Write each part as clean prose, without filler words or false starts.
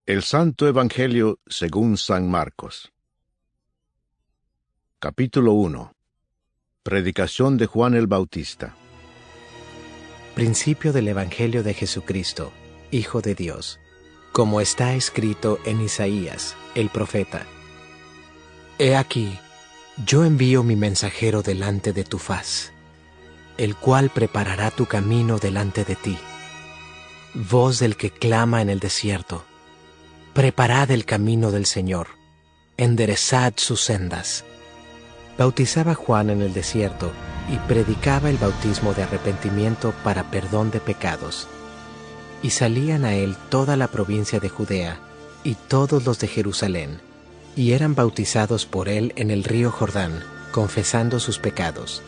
El Santo Evangelio según San Marcos. Capítulo 1. Predicación de Juan el Bautista. Principio del Evangelio de Jesucristo, Hijo de Dios, como está escrito en Isaías, el profeta. He aquí, yo envío mi mensajero delante de tu faz, el cual preparará tu camino delante de ti. Voz del que clama en el desierto: preparad el camino del Señor, enderezad sus sendas. Bautizaba Juan en el desierto y predicaba el bautismo de arrepentimiento para perdón de pecados. Y salían a él toda la provincia de Judea y todos los de Jerusalén, y eran bautizados por él en el río Jordán, confesando sus pecados.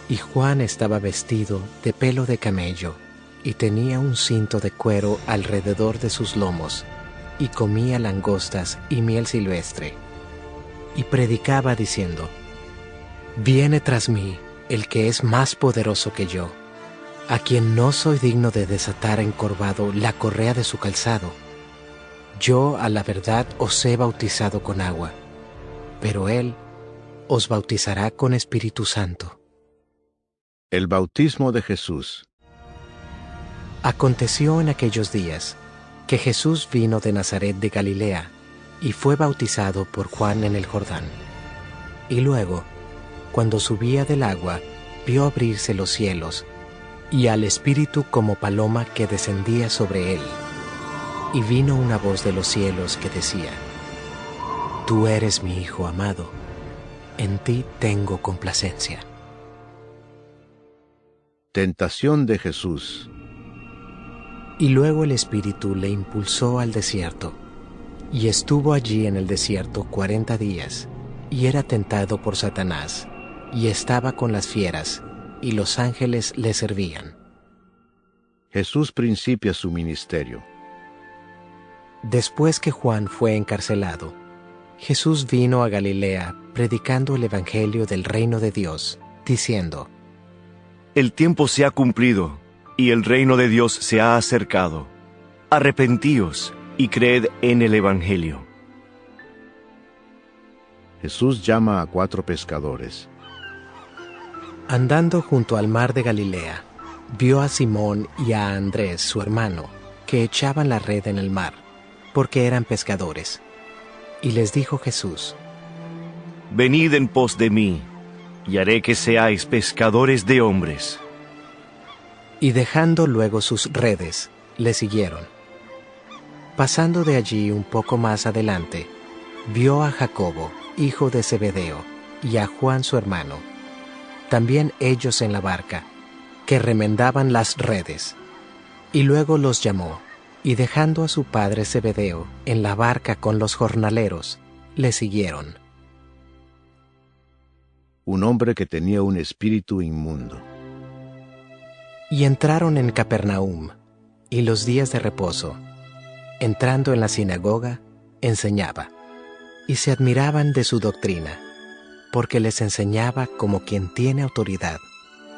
Y Juan estaba vestido de pelo de camello, y tenía un cinto de cuero alrededor de sus lomos, y comía langostas y miel silvestre. Y predicaba diciendo: Viene tras mí el que es más poderoso que yo, a quien no soy digno de desatar encorvado la correa de su calzado. Yo a la verdad os he bautizado con agua, pero él os bautizará con Espíritu Santo. El bautismo de Jesús. Aconteció en aquellos días que Jesús vino de Nazaret de Galilea y fue bautizado por Juan en el Jordán. Y luego, cuando subía del agua, vio abrirse los cielos y al Espíritu como paloma que descendía sobre él. Y vino una voz de los cielos que decía: Tú eres mi Hijo amado, en ti tengo complacencia. Tentación de Jesús. Y luego el Espíritu le impulsó al desierto, y estuvo allí en el desierto 40 días, y era tentado por Satanás, y estaba con las fieras, y los ángeles le servían. Jesús principia su ministerio. Después que Juan fue encarcelado, Jesús vino a Galilea predicando el Evangelio del reino de Dios, diciendo: El tiempo se ha cumplido, y el reino de Dios se ha acercado. Arrepentíos y creed en el Evangelio. Jesús llama a 4 pescadores. Andando junto al mar de Galilea, vio a Simón y a Andrés, su hermano, que echaban la red en el mar, porque eran pescadores. Y les dijo Jesús: Venid en pos de mí, y haré que seáis pescadores de hombres. Y dejando luego sus redes, le siguieron. Pasando de allí un poco más adelante, vio a Jacobo, hijo de Zebedeo, y a Juan su hermano, también ellos en la barca, que remendaban las redes. Y luego los llamó, y dejando a su padre Zebedeo en la barca con los jornaleros, le siguieron. Un hombre que tenía un espíritu inmundo. Y entraron en Capernaum, y los días de reposo, entrando en la sinagoga, enseñaba, y se admiraban de su doctrina, porque les enseñaba como quien tiene autoridad,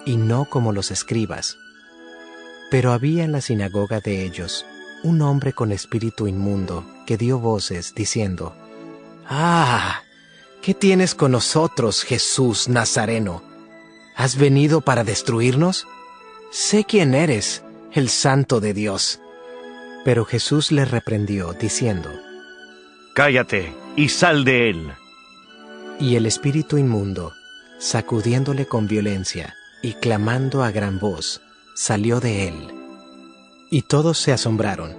y no como los escribas. Pero había en la sinagoga de ellos un hombre con espíritu inmundo, que dio voces, diciendo: ¡Ah! ¿Qué tienes con nosotros, Jesús Nazareno? ¿Has venido para destruirnos? Sé quién eres, el Santo de Dios. Pero Jesús le reprendió, diciendo: Cállate y sal de él. Y el espíritu inmundo, sacudiéndole con violencia y clamando a gran voz, salió de él. Y todos se asombraron,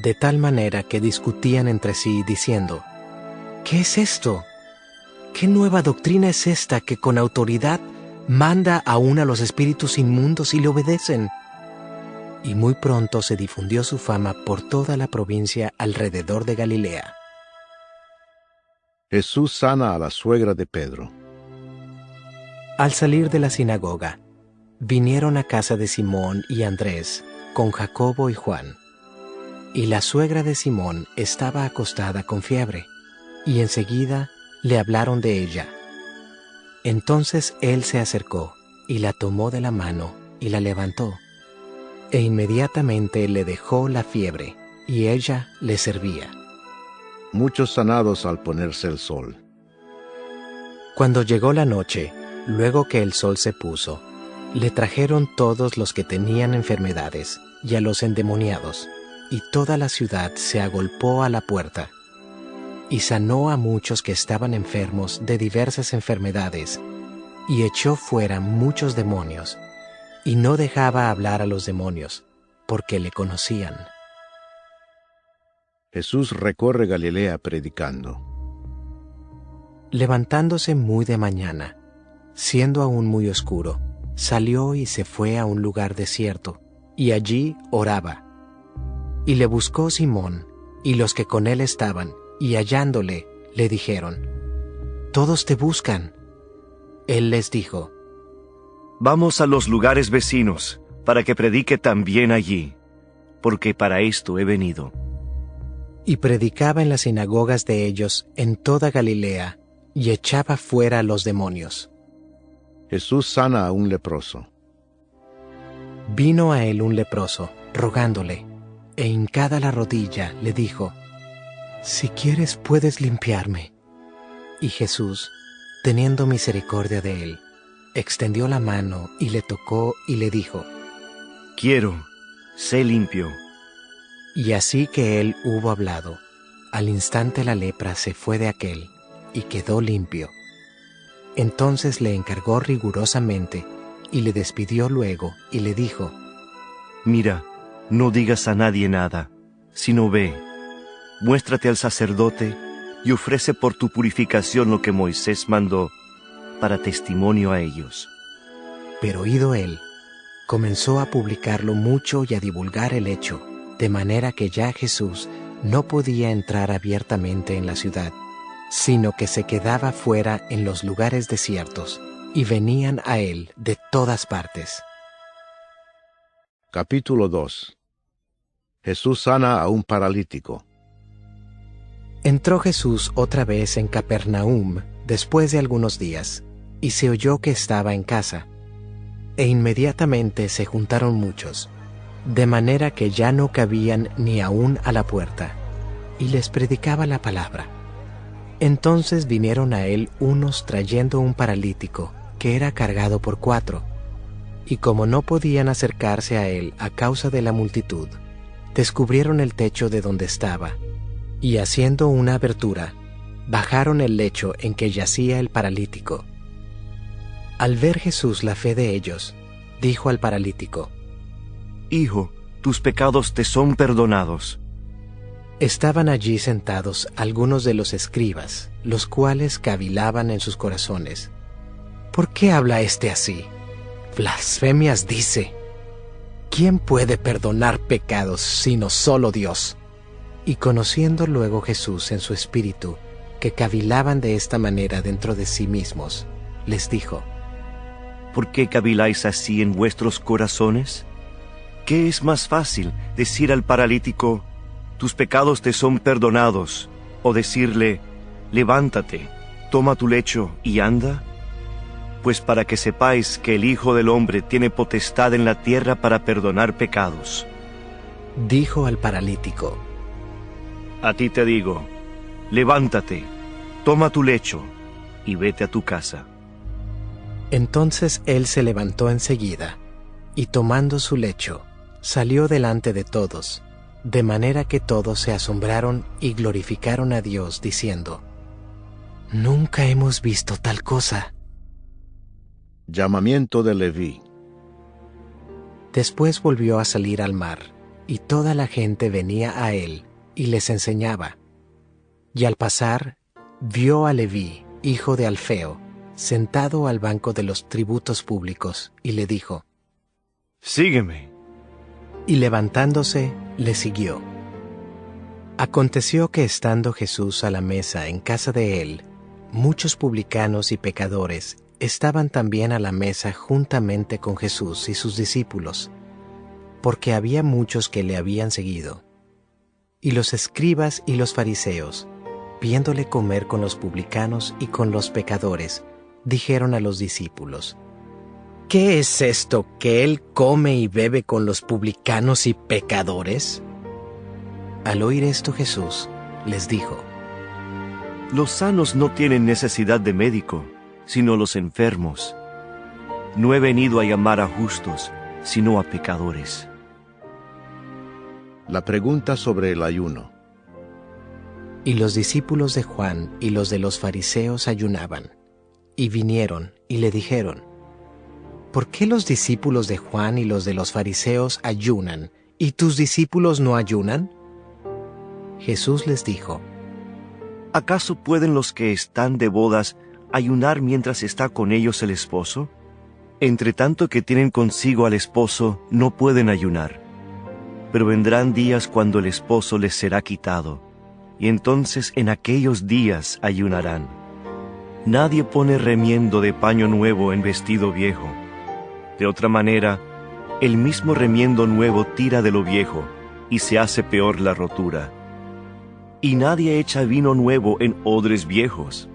de tal manera que discutían entre sí, diciendo: ¿Qué es esto? ¿Qué nueva doctrina es esta que con autoridad manda aún a los espíritus inmundos y le obedecen? Y muy pronto se difundió su fama por toda la provincia alrededor de Galilea. Jesús sana a la suegra de Pedro. Al salir de la sinagoga, vinieron a casa de Simón y Andrés, con Jacobo y Juan. Y la suegra de Simón estaba acostada con fiebre, y enseguida le hablaron de ella. Entonces él se acercó, y la tomó de la mano, y la levantó. E inmediatamente le dejó la fiebre, y ella le servía. Muchos sanados al ponerse el sol. Cuando llegó la noche, luego que el sol se puso, le trajeron todos los que tenían enfermedades y a los endemoniados, y toda la ciudad se agolpó a la puerta. Y sanó a muchos que estaban enfermos de diversas enfermedades, y echó fuera muchos demonios, y no dejaba hablar a los demonios, porque le conocían. Jesús recorre Galilea predicando. Levantándose muy de mañana, siendo aún muy oscuro, salió y se fue a un lugar desierto, y allí oraba. Y le buscó Simón, y los que con él estaban, y hallándole, le dijeron: «Todos te buscan». Él les dijo: Vamos a los lugares vecinos, para que predique también allí, porque para esto he venido. Y predicaba en las sinagogas de ellos en toda Galilea, y echaba fuera a los demonios. Jesús sana a un leproso. Vino a él un leproso, rogándole, e hincada la rodilla, le dijo: «Si quieres, puedes limpiarme». Y Jesús, teniendo misericordia de él, extendió la mano y le tocó y le dijo: Quiero, sé limpio. Y así que él hubo hablado, al instante la lepra se fue de aquél, y quedó limpio. Entonces le encargó rigurosamente, y le despidió luego, y le dijo: Mira, no digas a nadie nada, sino ve, muéstrate al sacerdote, y ofrece por tu purificación lo que Moisés mandó, para testimonio a ellos. Pero oído él, comenzó a publicarlo mucho y a divulgar el hecho, de manera que ya Jesús no podía entrar abiertamente en la ciudad, sino que se quedaba fuera en los lugares desiertos, y venían a él de todas partes. Capítulo 2. Jesús sana a un paralítico. Entró Jesús otra vez en Capernaum después de algunos días, y se oyó que estaba en casa. E inmediatamente se juntaron muchos, de manera que ya no cabían ni aún a la puerta, y les predicaba la palabra. Entonces vinieron a él unos trayendo un paralítico, que era cargado por 4, y como no podían acercarse a él a causa de la multitud, descubrieron el techo de donde estaba, y haciendo una abertura, bajaron el lecho en que yacía el paralítico. Al ver Jesús la fe de ellos, dijo al paralítico: Hijo, tus pecados te son perdonados. Estaban allí sentados algunos de los escribas, los cuales cavilaban en sus corazones: ¿por qué habla éste así? Blasfemias dice. ¿Quién puede perdonar pecados sino solo Dios? Y conociendo luego Jesús en su espíritu que cavilaban de esta manera dentro de sí mismos, les dijo: ¿Por qué caviláis así en vuestros corazones? ¿Qué es más fácil, decir al paralítico, tus pecados te son perdonados, o decirle, levántate, toma tu lecho y anda? Pues para que sepáis que el Hijo del Hombre tiene potestad en la tierra para perdonar pecados. Dijo al paralítico: A ti te digo, levántate, toma tu lecho y vete a tu casa. Entonces él se levantó enseguida, y tomando su lecho, salió delante de todos, de manera que todos se asombraron y glorificaron a Dios, diciendo: Nunca hemos visto tal cosa. Llamamiento de Leví. Después volvió a salir al mar, y toda la gente venía a él, y les enseñaba. Y al pasar, vio a Leví, hijo de Alfeo, sentado al banco de los tributos públicos, y le dijo: Sígueme. Y levantándose, le siguió. Aconteció que estando Jesús a la mesa en casa de él, muchos publicanos y pecadores estaban también a la mesa juntamente con Jesús y sus discípulos, porque había muchos que le habían seguido. Y los escribas y los fariseos, viéndole comer con los publicanos y con los pecadores, dijeron a los discípulos: ¿Qué es esto que él come y bebe con los publicanos y pecadores? Al oír esto Jesús les dijo: Los sanos no tienen necesidad de médico, sino los enfermos. No he venido a llamar a justos, sino a pecadores. La pregunta sobre el ayuno. Y los discípulos de Juan y los de los fariseos ayunaban, y vinieron y le dijeron: ¿Por qué los discípulos de Juan y los de los fariseos ayunan, y tus discípulos no ayunan? Jesús les dijo: ¿Acaso pueden los que están de bodas ayunar mientras está con ellos el esposo? Entre tanto que tienen consigo al esposo, no pueden ayunar. Pero vendrán días cuando el esposo les será quitado, y entonces en aquellos días ayunarán. Nadie pone remiendo de paño nuevo en vestido viejo. De otra manera, el mismo remiendo nuevo tira de lo viejo, y se hace peor la rotura. Y nadie echa vino nuevo en odres viejos.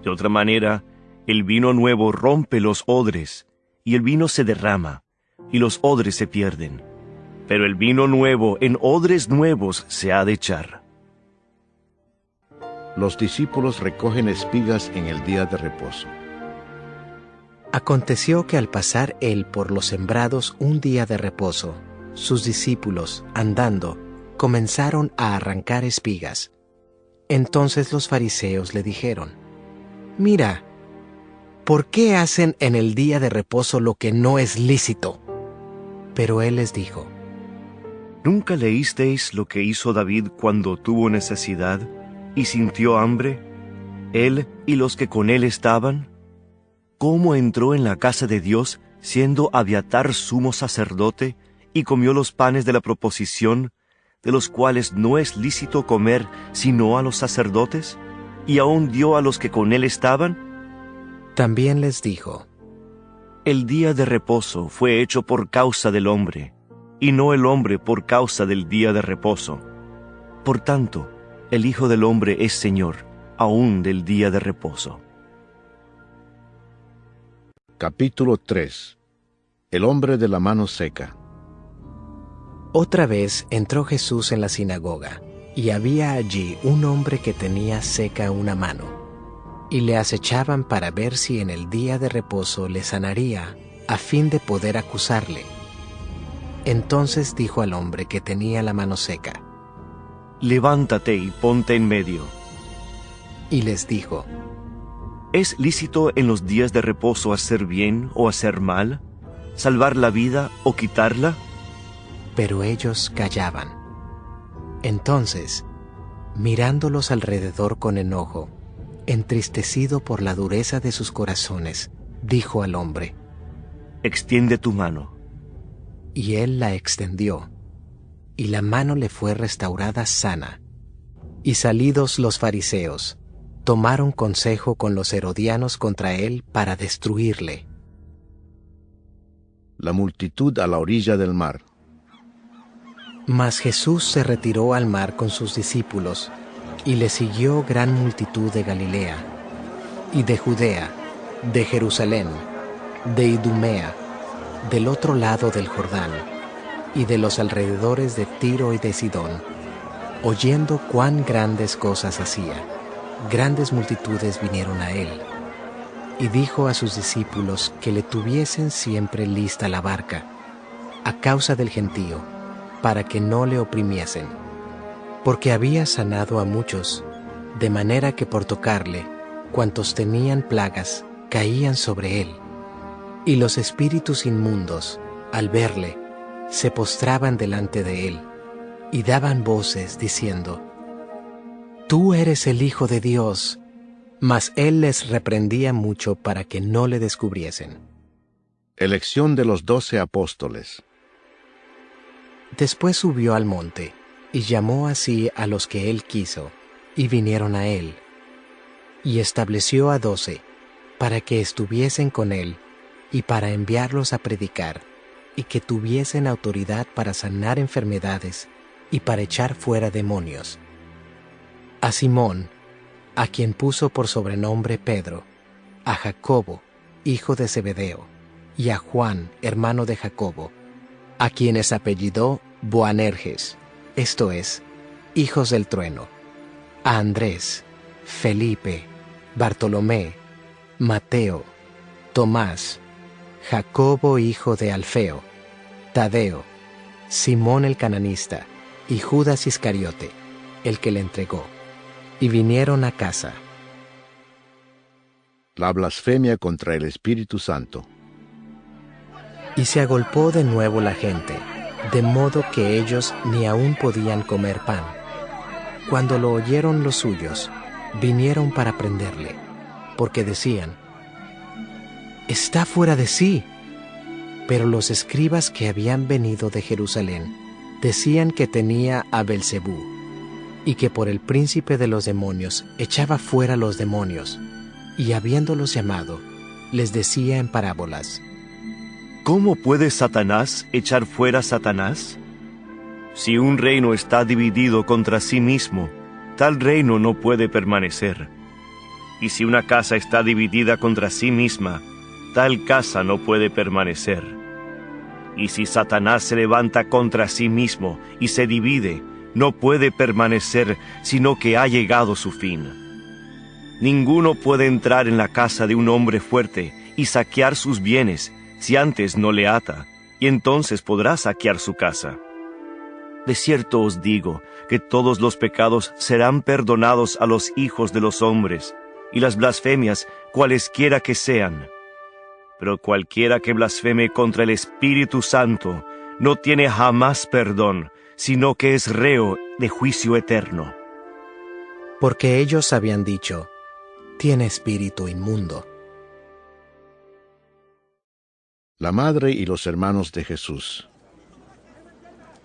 De otra manera, el vino nuevo rompe los odres, y el vino se derrama, y los odres se pierden. Pero el vino nuevo en odres nuevos se ha de echar. Los discípulos recogen espigas en el día de reposo. Aconteció que al pasar él por los sembrados un día de reposo, sus discípulos, andando, comenzaron a arrancar espigas. Entonces los fariseos le dijeron: Mira, ¿por qué hacen en el día de reposo lo que no es lícito? Pero él les dijo: ¿Nunca leísteis lo que hizo David cuando tuvo necesidad y sintió hambre, él y los que con él estaban? ¿Cómo entró en la casa de Dios, siendo Abiatar sumo sacerdote, y comió los panes de la proposición, de los cuales no es lícito comer sino a los sacerdotes, y aún dio a los que con él estaban? También les dijo: El día de reposo fue hecho por causa del hombre, y no el hombre por causa del día de reposo. Por tanto, el Hijo del Hombre es Señor, aún del día de reposo. Capítulo 3. El hombre de la mano seca. Otra vez entró Jesús en la sinagoga, y había allí un hombre que tenía seca una mano, y le acechaban para ver si en el día de reposo le sanaría, a fin de poder acusarle. Entonces dijo al hombre que tenía la mano seca: Levántate y ponte en medio. Y les dijo: ¿Es lícito en los días de reposo hacer bien o hacer mal? ¿Salvar la vida o quitarla? Pero ellos callaban. Entonces, mirándolos alrededor con enojo, entristecido por la dureza de sus corazones, dijo al hombre: Extiende tu mano. Y él la extendió, y la mano le fue restaurada sana. Y salidos los fariseos, tomaron consejo con los herodianos contra él para destruirle. La multitud a la orilla del mar. Mas Jesús se retiró al mar con sus discípulos, y le siguió gran multitud de Galilea, y de Judea, de Jerusalén, de Idumea, del otro lado del Jordán, y de los alrededores de Tiro y de Sidón, oyendo cuán grandes cosas hacía. Grandes multitudes vinieron a él, y dijo a sus discípulos que le tuviesen siempre lista la barca, a causa del gentío, para que no le oprimiesen, porque había sanado a muchos, de manera que por tocarle, cuantos tenían plagas, caían sobre él. Y los espíritus inmundos, al verle, se postraban delante de él, y daban voces diciendo: Tú eres el Hijo de Dios. Mas él les reprendía mucho para que no le descubriesen. Elección de los 12 apóstoles. Después subió al monte, y llamó así a los que él quiso, y vinieron a él. Y estableció a 12, para que estuviesen con él, y para enviarlos a predicar, y que tuviesen autoridad para sanar enfermedades, y para echar fuera demonios. A Simón, a quien puso por sobrenombre Pedro, a Jacobo, hijo de Zebedeo, y a Juan, hermano de Jacobo, a quienes apellidó Boanerges, esto es, hijos del trueno, a Andrés, Felipe, Bartolomé, Mateo, Tomás, Jacobo hijo de Alfeo, Tadeo, Simón el cananista y Judas Iscariote, el que le entregó. Y vinieron a casa. La blasfemia contra el Espíritu Santo. Y se agolpó de nuevo la gente, de modo que ellos ni aún podían comer pan. Cuando lo oyeron los suyos, vinieron para prenderle, porque decían: «Está fuera de sí». Pero los escribas que habían venido de Jerusalén decían que tenía a Belcebú, y que por el príncipe de los demonios echaba fuera los demonios, y habiéndolos llamado, les decía en parábolas: ¿Cómo puede Satanás echar fuera a Satanás? Si un reino está dividido contra sí mismo, tal reino no puede permanecer. Y si una casa está dividida contra sí misma, tal casa no puede permanecer. Y si Satanás se levanta contra sí mismo y se divide, no puede permanecer, sino que ha llegado su fin. Ninguno puede entrar en la casa de un hombre fuerte y saquear sus bienes si antes no le ata, y entonces podrá saquear su casa. De cierto os digo que todos los pecados serán perdonados a los hijos de los hombres, y las blasfemias cualesquiera que sean. Pero cualquiera que blasfeme contra el Espíritu Santo no tiene jamás perdón, sino que es reo de juicio eterno. Porque ellos habían dicho: «Tiene espíritu inmundo». La madre y los hermanos de Jesús.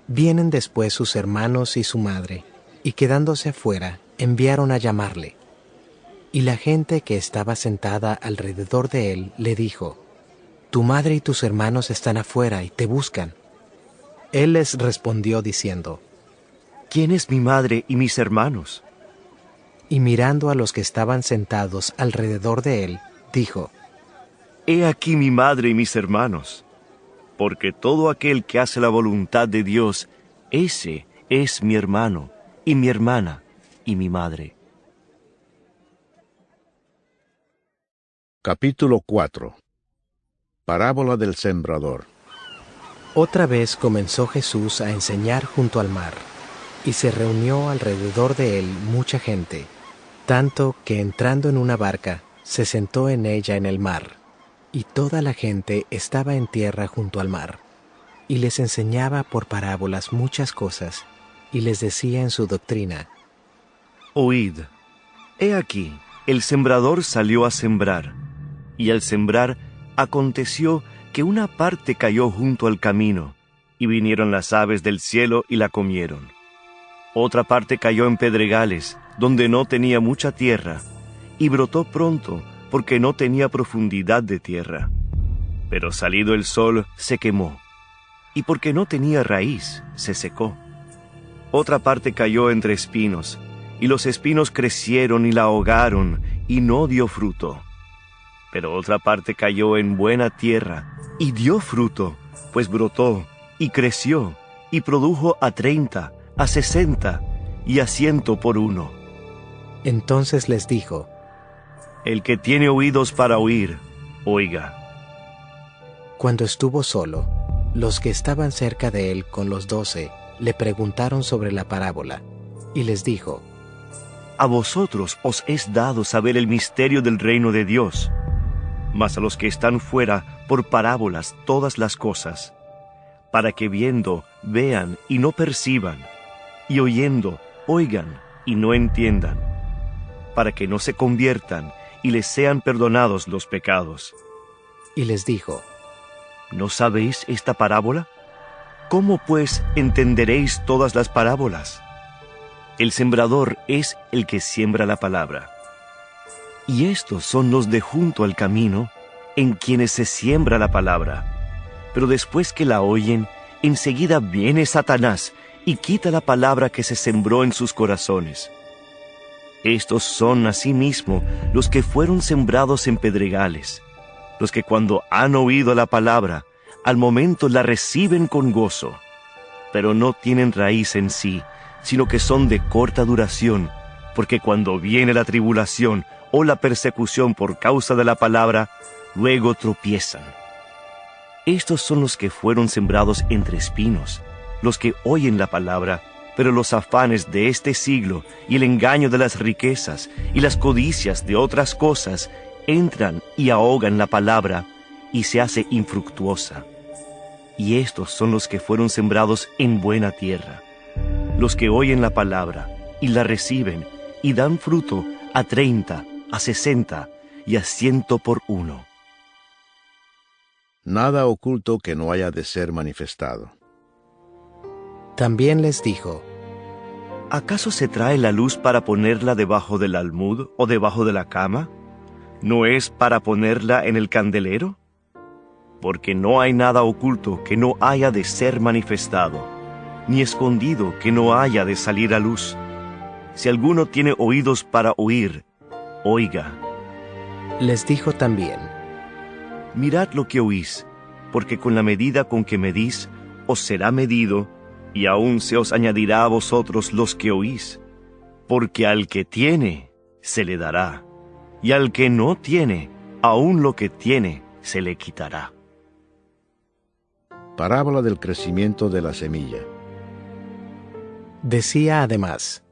Vienen después sus hermanos y su madre, y quedándose afuera, enviaron a llamarle. Y la gente que estaba sentada alrededor de él le dijo: «Tu madre y tus hermanos están afuera y te buscan». Él les respondió diciendo: ¿Quién es mi madre y mis hermanos? Y mirando a los que estaban sentados alrededor de él, dijo: He aquí mi madre y mis hermanos, porque todo aquel que hace la voluntad de Dios, ese es mi hermano, y mi hermana, y mi madre. Capítulo 4. Parábola del sembrador. Otra vez comenzó Jesús a enseñar junto al mar, y se reunió alrededor de él mucha gente, tanto que entrando en una barca, se sentó en ella en el mar, y toda la gente estaba en tierra junto al mar, y les enseñaba por parábolas muchas cosas, y les decía en su doctrina: Oíd, he aquí, el sembrador salió a sembrar, y al sembrar aconteció que una parte cayó junto al camino, y vinieron las aves del cielo y la comieron. Otra parte cayó en pedregales, donde no tenía mucha tierra, y brotó pronto, porque no tenía profundidad de tierra. Pero salido el sol, se quemó, y porque no tenía raíz, se secó. Otra parte cayó entre espinos, y los espinos crecieron y la ahogaron, y no dio fruto. Pero otra parte cayó en buena tierra, y dio fruto, pues brotó, y creció, y produjo a 30, a 60, y a 100 por uno. Entonces les dijo: El que tiene oídos para oír, oiga. Cuando estuvo solo, los que estaban cerca de él con los 12 le preguntaron sobre la parábola, y les dijo: A vosotros os es dado saber el misterio del reino de Dios, mas a los que están fuera por parábolas todas las cosas, para que viendo, vean y no perciban, y oyendo, oigan y no entiendan, para que no se conviertan y les sean perdonados los pecados. Y les dijo: ¿No sabéis esta parábola? ¿Cómo pues entenderéis todas las parábolas? El sembrador es el que siembra la palabra. Y estos son los de junto al camino, en quienes se siembra la palabra. Pero después que la oyen, enseguida viene Satanás y quita la palabra que se sembró en sus corazones. Estos son asimismo los que fueron sembrados en pedregales, los que cuando han oído la palabra, al momento la reciben con gozo, pero no tienen raíz en sí, sino que son de corta duración, porque cuando viene la tribulación o la persecución por causa de la palabra, luego tropiezan. Estos son los que fueron sembrados entre espinos, los que oyen la palabra, pero los afanes de este siglo y el engaño de las riquezas y las codicias de otras cosas entran y ahogan la palabra y se hace infructuosa. Y estos son los que fueron sembrados en buena tierra, los que oyen la palabra y la reciben y dan fruto a 30, a 60 y a 100 por uno. Nada oculto que no haya de ser manifestado. También les dijo: ¿Acaso se trae la luz para ponerla debajo del almud o debajo de la cama? ¿No es para ponerla en el candelero? Porque no hay nada oculto que no haya de ser manifestado, ni escondido que no haya de salir a luz. Si alguno tiene oídos para oír, oiga. Les dijo también: Mirad lo que oís, porque con la medida con que medís, os será medido, y aún se os añadirá a vosotros los que oís. Porque al que tiene, se le dará, y al que no tiene, aún lo que tiene, se le quitará. Parábola del crecimiento de la semilla. Decía además: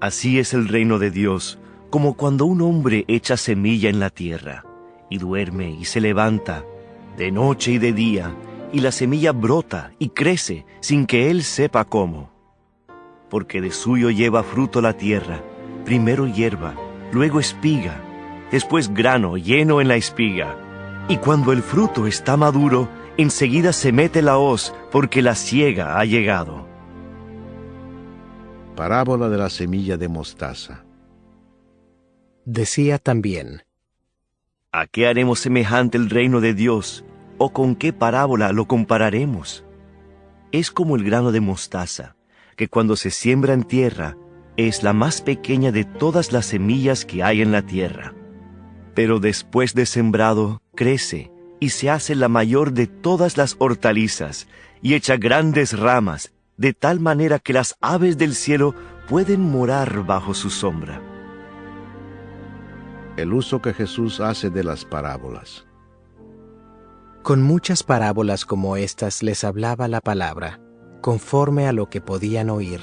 Así es el reino de Dios, como cuando un hombre echa semilla en la tierra, y duerme y se levanta, de noche y de día, y la semilla brota y crece sin que él sepa cómo. Porque de suyo lleva fruto la tierra, primero hierba, luego espiga, después grano lleno en la espiga. Y cuando el fruto está maduro, enseguida se mete la hoz, porque la siega ha llegado. Parábola de la semilla de mostaza. Decía también: ¿A qué haremos semejante el reino de Dios? ¿O con qué parábola lo compararemos? Es como el grano de mostaza, que cuando se siembra en tierra, es la más pequeña de todas las semillas que hay en la tierra. Pero después de sembrado, crece, y se hace la mayor de todas las hortalizas, y echa grandes ramas, de tal manera que las aves del cielo pueden morar bajo su sombra. El uso que Jesús hace de las parábolas. Con muchas parábolas como estas les hablaba la palabra, conforme a lo que podían oír,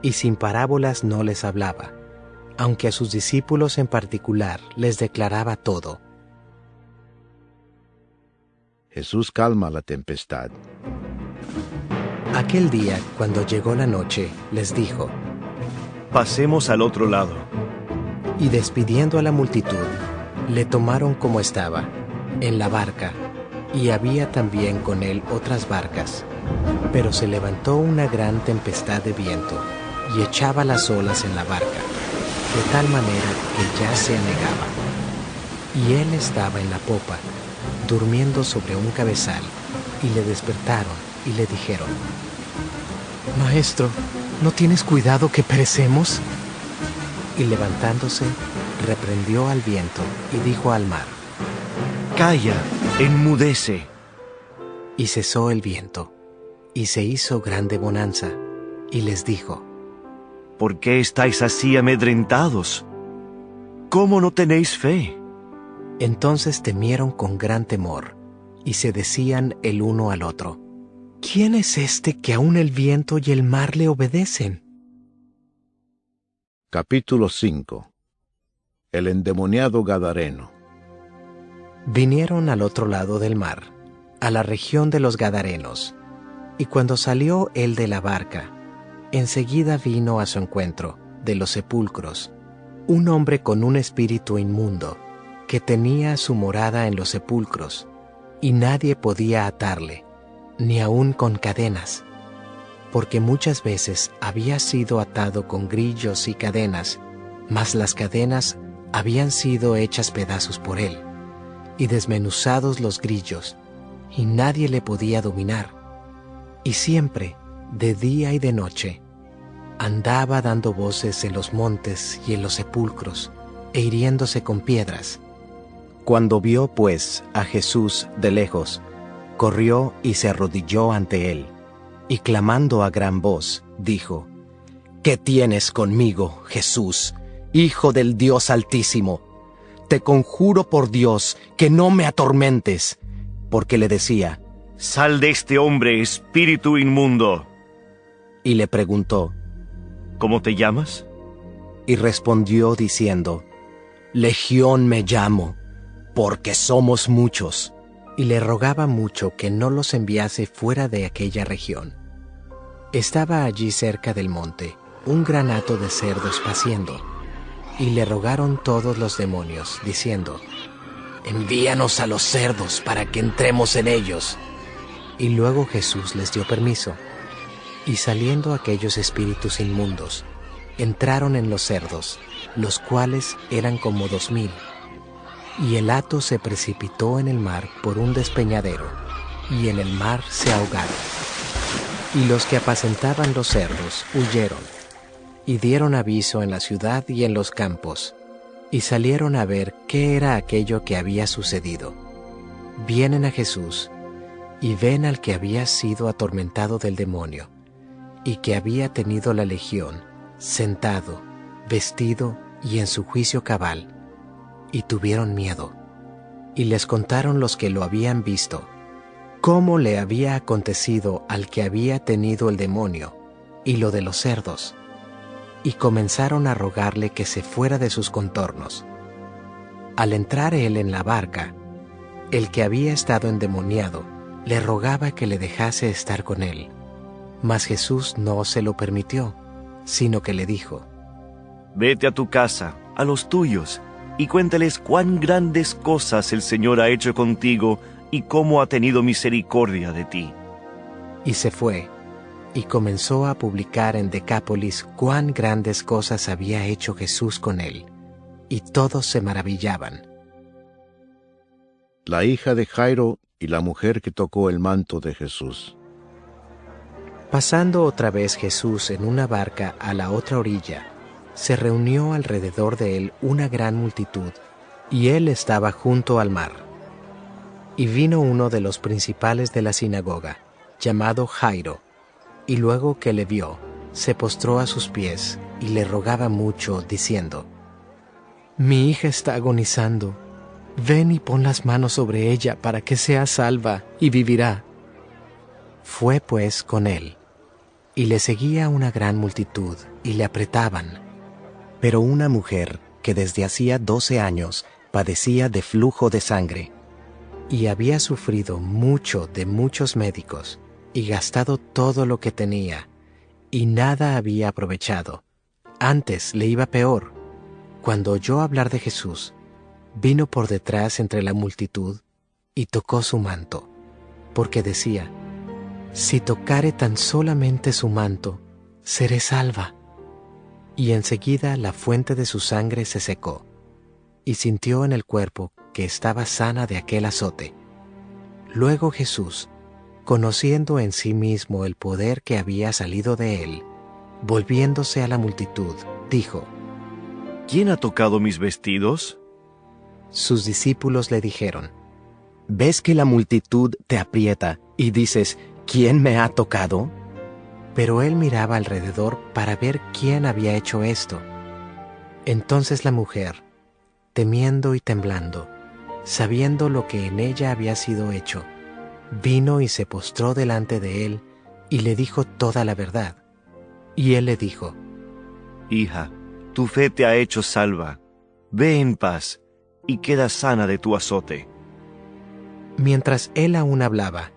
y sin parábolas no les hablaba, aunque a sus discípulos en particular les declaraba todo. Jesús calma la tempestad. Aquel día, cuando llegó la noche, les dijo: Pasemos al otro lado. Y despidiendo a la multitud, le tomaron como estaba, en la barca, y había también con él otras barcas. Pero se levantó una gran tempestad de viento, y echaba las olas en la barca, de tal manera que ya se anegaba. Y él estaba en la popa, durmiendo sobre un cabezal, y le despertaron y le dijeron: Maestro, ¿no tienes cuidado que perecemos? Y levantándose, reprendió al viento y dijo al mar: Calla, enmudece. Y cesó el viento, y se hizo grande bonanza, y les dijo: ¿Por qué estáis así amedrentados? ¿Cómo no tenéis fe? Entonces temieron con gran temor, y se decían el uno al otro: ¿Quién es este que aun el viento y el mar le obedecen? Capítulo 5. El endemoniado Gadareno. Vinieron al otro lado del mar, a la región de los Gadarenos, y cuando salió él de la barca, enseguida vino a su encuentro, de los sepulcros, un hombre con un espíritu inmundo, que tenía su morada en los sepulcros, y nadie podía atarle, ni aun con cadenas, porque muchas veces había sido atado con grillos y cadenas, mas las cadenas habían sido hechas pedazos por él, y desmenuzados los grillos, y nadie le podía dominar. Y siempre, de día y de noche, andaba dando voces en los montes y en los sepulcros, e hiriéndose con piedras. Cuando vio, pues, a Jesús de lejos, corrió y se arrodilló ante él, y clamando a gran voz, dijo: ¿Qué tienes conmigo, Jesús, Hijo del Dios Altísimo? Te conjuro por Dios que no me atormentes. Porque le decía: Sal de este hombre, espíritu inmundo. Y le preguntó: ¿Cómo te llamas? Y respondió diciendo: Legión me llamo, porque somos muchos. Y le rogaba mucho que no los enviase fuera de aquella región. Estaba allí cerca del monte un gran hato de cerdos paciendo, y le rogaron todos los demonios, diciendo: Envíanos a los cerdos para que entremos en ellos. Y luego Jesús les dio permiso, y saliendo aquellos espíritus inmundos, entraron en los cerdos, los cuales eran como 2000. Y el hato se precipitó en el mar por un despeñadero, y en el mar se ahogaron. Y los que apacentaban los cerdos huyeron, y dieron aviso en la ciudad y en los campos, y salieron a ver qué era aquello que había sucedido. Vienen a Jesús, y ven al que había sido atormentado del demonio, y que había tenido la legión, sentado, vestido y en su juicio cabal, y tuvieron miedo. Y les contaron los que lo habían visto, cómo le había acontecido al que había tenido el demonio, y lo de los cerdos. Y comenzaron a rogarle que se fuera de sus contornos. Al entrar él en la barca, el que había estado endemoniado le rogaba que le dejase estar con él. Mas Jesús no se lo permitió, sino que le dijo: Vete a tu casa, a los tuyos, y cuéntales cuán grandes cosas el Señor ha hecho contigo y cómo ha tenido misericordia de ti. Y se fue, y comenzó a publicar en Decápolis cuán grandes cosas había hecho Jesús con él, y todos se maravillaban. La hija de Jairo y la mujer que tocó el manto de Jesús. Pasando otra vez Jesús en una barca a la otra orilla, se reunió alrededor de él una gran multitud, y él estaba junto al mar. Y vino uno de los principales de la sinagoga, llamado Jairo, y luego que le vio, se postró a sus pies y le rogaba mucho, diciendo: Mi hija está agonizando. Ven y pon las manos sobre ella para que sea salva y vivirá. Fue pues con él, y le seguía una gran multitud, y le apretaban. Pero una mujer que desde hacía 12 años padecía de flujo de sangre, y había sufrido mucho de muchos médicos, y gastado todo lo que tenía, y nada había aprovechado. Antes le iba peor. Cuando oyó hablar de Jesús, vino por detrás entre la multitud, y tocó su manto, porque decía: Si tocare tan solamente su manto, seré salva. Y enseguida la fuente de su sangre se secó, y sintió en el cuerpo que estaba sana de aquel azote. Luego Jesús, conociendo en sí mismo el poder que había salido de él, volviéndose a la multitud, dijo: ¿Quién ha tocado mis vestidos? Sus discípulos le dijeron: ¿Ves que la multitud te aprieta y dices: ¿Quién me ha tocado? Pero él miraba alrededor para ver quién había hecho esto. Entonces la mujer, temiendo y temblando, sabiendo lo que en ella había sido hecho, vino y se postró delante de él y le dijo toda la verdad. Y él le dijo: Hija, tu fe te ha hecho salva. Ve en paz y queda sana de tu azote. Mientras él aún hablaba,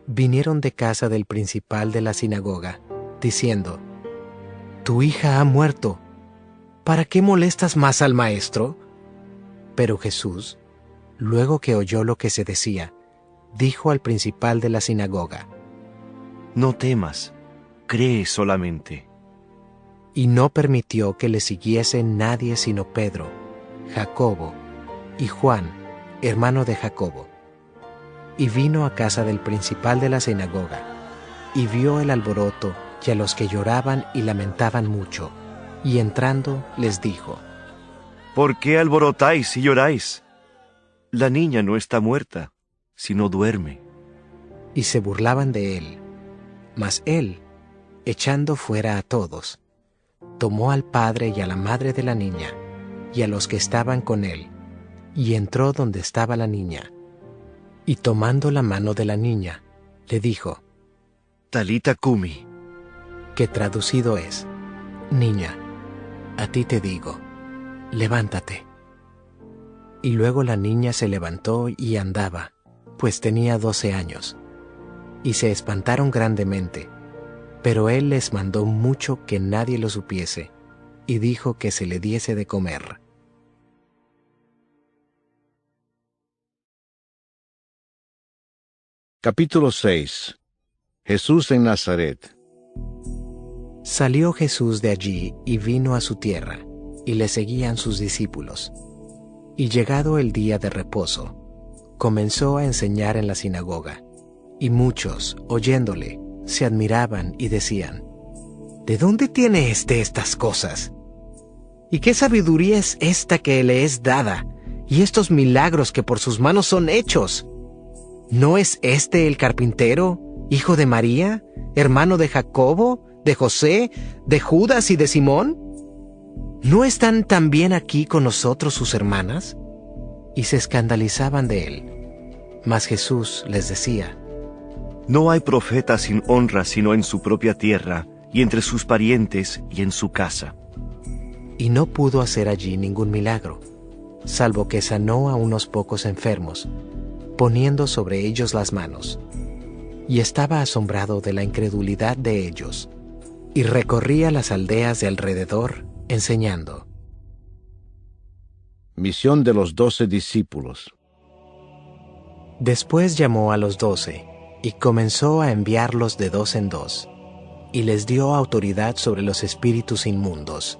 vinieron de casa del principal de la sinagoga, diciendo: Tu hija ha muerto. ¿Para qué molestas más al maestro? Pero Jesús, luego que oyó lo que se decía, dijo al principal de la sinagoga: No temas, cree solamente. Y no permitió que le siguiese nadie sino Pedro, Jacobo y Juan, hermano de Jacobo. Y vino a casa del principal de la sinagoga, y vio el alboroto y a los que lloraban y lamentaban mucho, y entrando les dijo: ¿Por qué alborotáis y lloráis? La niña no está muerta, sino duerme. Y se burlaban de él. Mas él, echando fuera a todos, tomó al padre y a la madre de la niña, y a los que estaban con él, y entró donde estaba la niña. Y tomando la mano de la niña, le dijo, Talita cumi, que traducido es, Niña, a ti te digo, levántate. Y luego la niña se levantó y andaba, pues tenía 12 años. Y se espantaron grandemente, pero él les mandó mucho que nadie lo supiese, y dijo que se le diese de comer. Capítulo 6. Jesús en Nazaret. Salió Jesús de allí y vino a su tierra, y le seguían sus discípulos. Y llegado el día de reposo, comenzó a enseñar en la sinagoga, y muchos, oyéndole, se admiraban y decían, ¿de dónde tiene estas cosas? ¿Y qué sabiduría es esta que le es dada, y estos milagros que por sus manos son hechos? ¿No es este el carpintero, hijo de María, hermano de Jacobo, de José, de Judas y de Simón? ¿No están también aquí con nosotros sus hermanas? Y se escandalizaban de él. Mas Jesús les decía, no hay profeta sin honra sino en su propia tierra, y entre sus parientes y en su casa. y no pudo hacer allí ningún milagro, salvo que sanó a unos pocos enfermos, poniendo sobre ellos las manos. Y estaba asombrado de la incredulidad de ellos, y recorría las aldeas de alrededor, enseñando. Misión de los 12 discípulos. Después llamó a los 12, y comenzó a enviarlos de 2 en 2, y les dio autoridad sobre los espíritus inmundos,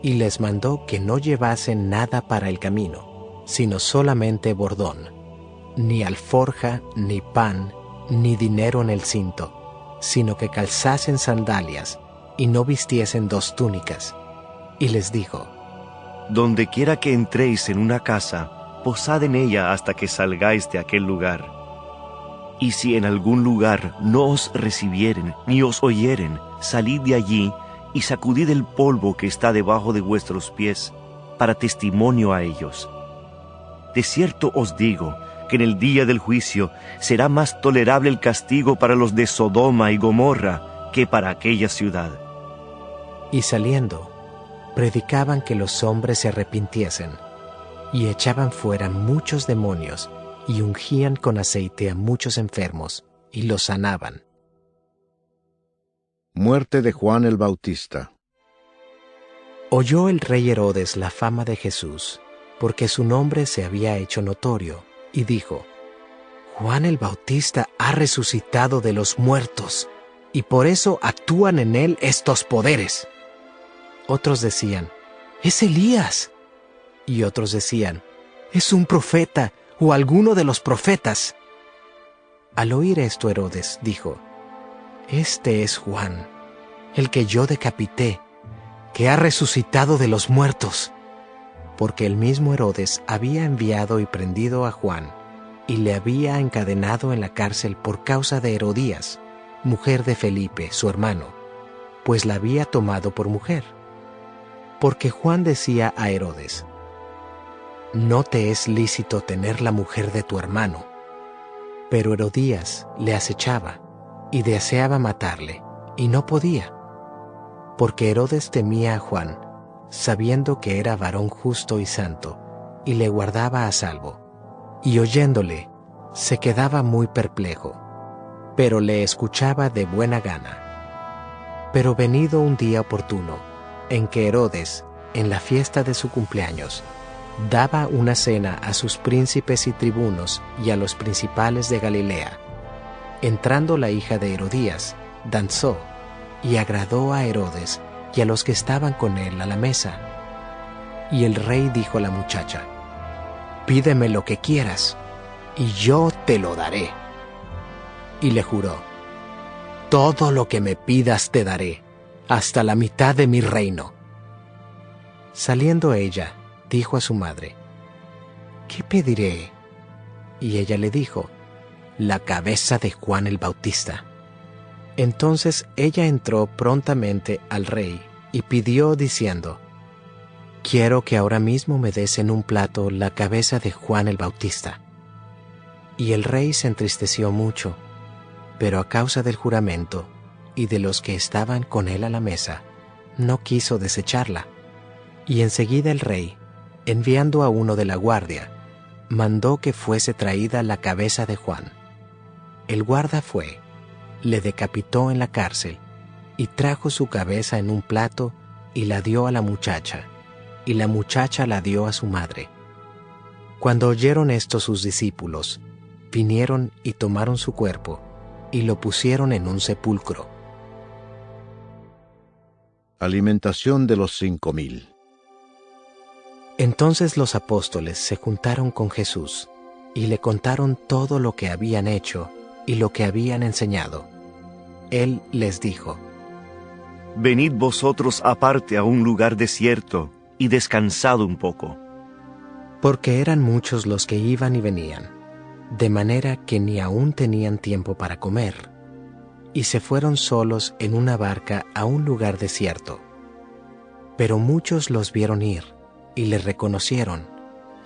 y les mandó que no llevasen nada para el camino, sino solamente bordón, ni alforja, ni pan, ni dinero en el cinto, sino que calzasen sandalias, y no vistiesen 2 túnicas. Y les dijo, donde quiera que entréis en una casa, posad en ella hasta que salgáis de aquel lugar. Y si en algún lugar no os recibieren, ni os oyeren, salid de allí, y sacudid el polvo que está debajo de vuestros pies, para testimonio a ellos. De cierto os digo, que en el día del juicio será más tolerable el castigo para los de Sodoma y Gomorra, que para aquella ciudad. Y saliendo, predicaban que los hombres se arrepintiesen, y echaban fuera muchos demonios, y ungían con aceite a muchos enfermos, y los sanaban. Muerte de Juan el Bautista. Oyó el rey Herodes la fama de Jesús, porque su nombre se había hecho notorio, y dijo, Juan el Bautista ha resucitado de los muertos, y por eso actúan en él estos poderes. Otros decían, es Elías. Y otros decían, es un profeta, o alguno de los profetas. Al oír esto Herodes dijo, este es Juan, el que yo decapité, que ha resucitado de los muertos. Porque el mismo Herodes había enviado y prendido a Juan, y le había encadenado en la cárcel por causa de Herodías, mujer de Felipe, su hermano, pues la había tomado por mujer. Porque Juan decía a Herodes, no te es lícito tener la mujer de tu hermano. Pero Herodías le acechaba, y deseaba matarle, y no podía. Porque Herodes temía a Juan, sabiendo que era varón justo y santo, y le guardaba a salvo. Y oyéndole, se quedaba muy perplejo, pero le escuchaba de buena gana. Pero venido un día oportuno, en que Herodes, en la fiesta de su cumpleaños, daba una cena a sus príncipes y tribunos y a los principales de Galilea, entrando la hija de Herodías, danzó, y agradó a Herodes y a los que estaban con él a la mesa. Y el rey dijo a la muchacha, pídeme lo que quieras, y yo te lo daré. Y le juró, todo lo que me pidas te daré, hasta la mitad de mi reino. Saliendo ella, dijo a su madre, ¿qué pediré? Y ella le dijo, la cabeza de Juan el Bautista. Entonces ella entró prontamente al rey y pidió diciendo: «Quiero que ahora mismo me des en un plato la cabeza de Juan el Bautista». Y el rey se entristeció mucho, pero a causa del juramento y de los que estaban con él a la mesa, no quiso desecharla. Y enseguida el rey, enviando a uno de la guardia, mandó que fuese traída la cabeza de Juan. El guarda fue, le decapitó en la cárcel, y trajo su cabeza en un plato y la dio a la muchacha, y la muchacha la dio a su madre. Cuando oyeron esto sus discípulos, vinieron y tomaron su cuerpo, y lo pusieron en un sepulcro. Alimentación de los 5000. Entonces los apóstoles se juntaron con Jesús, y le contaron todo lo que habían hecho y lo que habían enseñado. Él les dijo: Venid vosotros aparte a un lugar desierto y descansad un poco. Porque eran muchos los que iban y venían, de manera que ni aún tenían tiempo para comer, y se fueron solos en una barca a un lugar desierto. Pero muchos los vieron ir, y les reconocieron,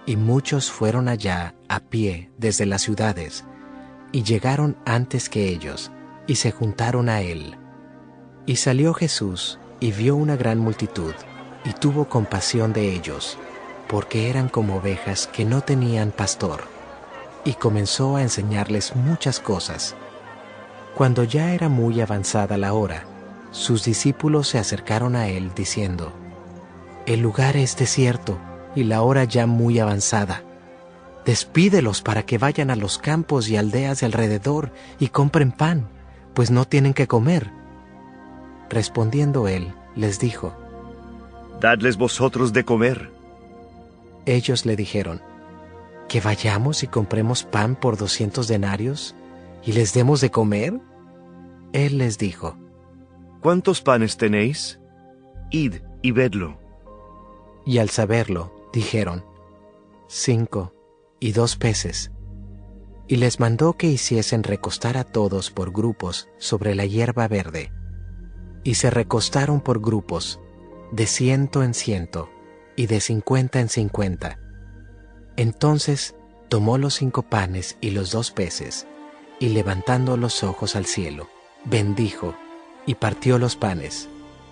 y muchos fueron allá a pie desde las ciudades, y llegaron antes que ellos, y se juntaron a él. Y salió Jesús, y vio una gran multitud, y tuvo compasión de ellos, porque eran como ovejas que no tenían pastor, y comenzó a enseñarles muchas cosas. Cuando ya era muy avanzada la hora, sus discípulos se acercaron a él diciendo: «El lugar es desierto, y la hora ya muy avanzada. Despídelos para que vayan a los campos y aldeas de alrededor y compren pan, pues no tienen que comer». Respondiendo él, les dijo: Dadles vosotros de comer. Ellos le dijeron: ¿que vayamos y compremos pan por 200 denarios y les demos de comer? Él les dijo: ¿Cuántos panes tenéis? Id y vedlo. Y al saberlo, dijeron: 5 y 2 peces. Y les mandó que hiciesen recostar a todos por grupos sobre la hierba verde. Y se recostaron por grupos, de 100 en 100, y de 50 en 50. Entonces tomó los 5 panes y los 2 peces, y levantando los ojos al cielo, bendijo, y partió los panes,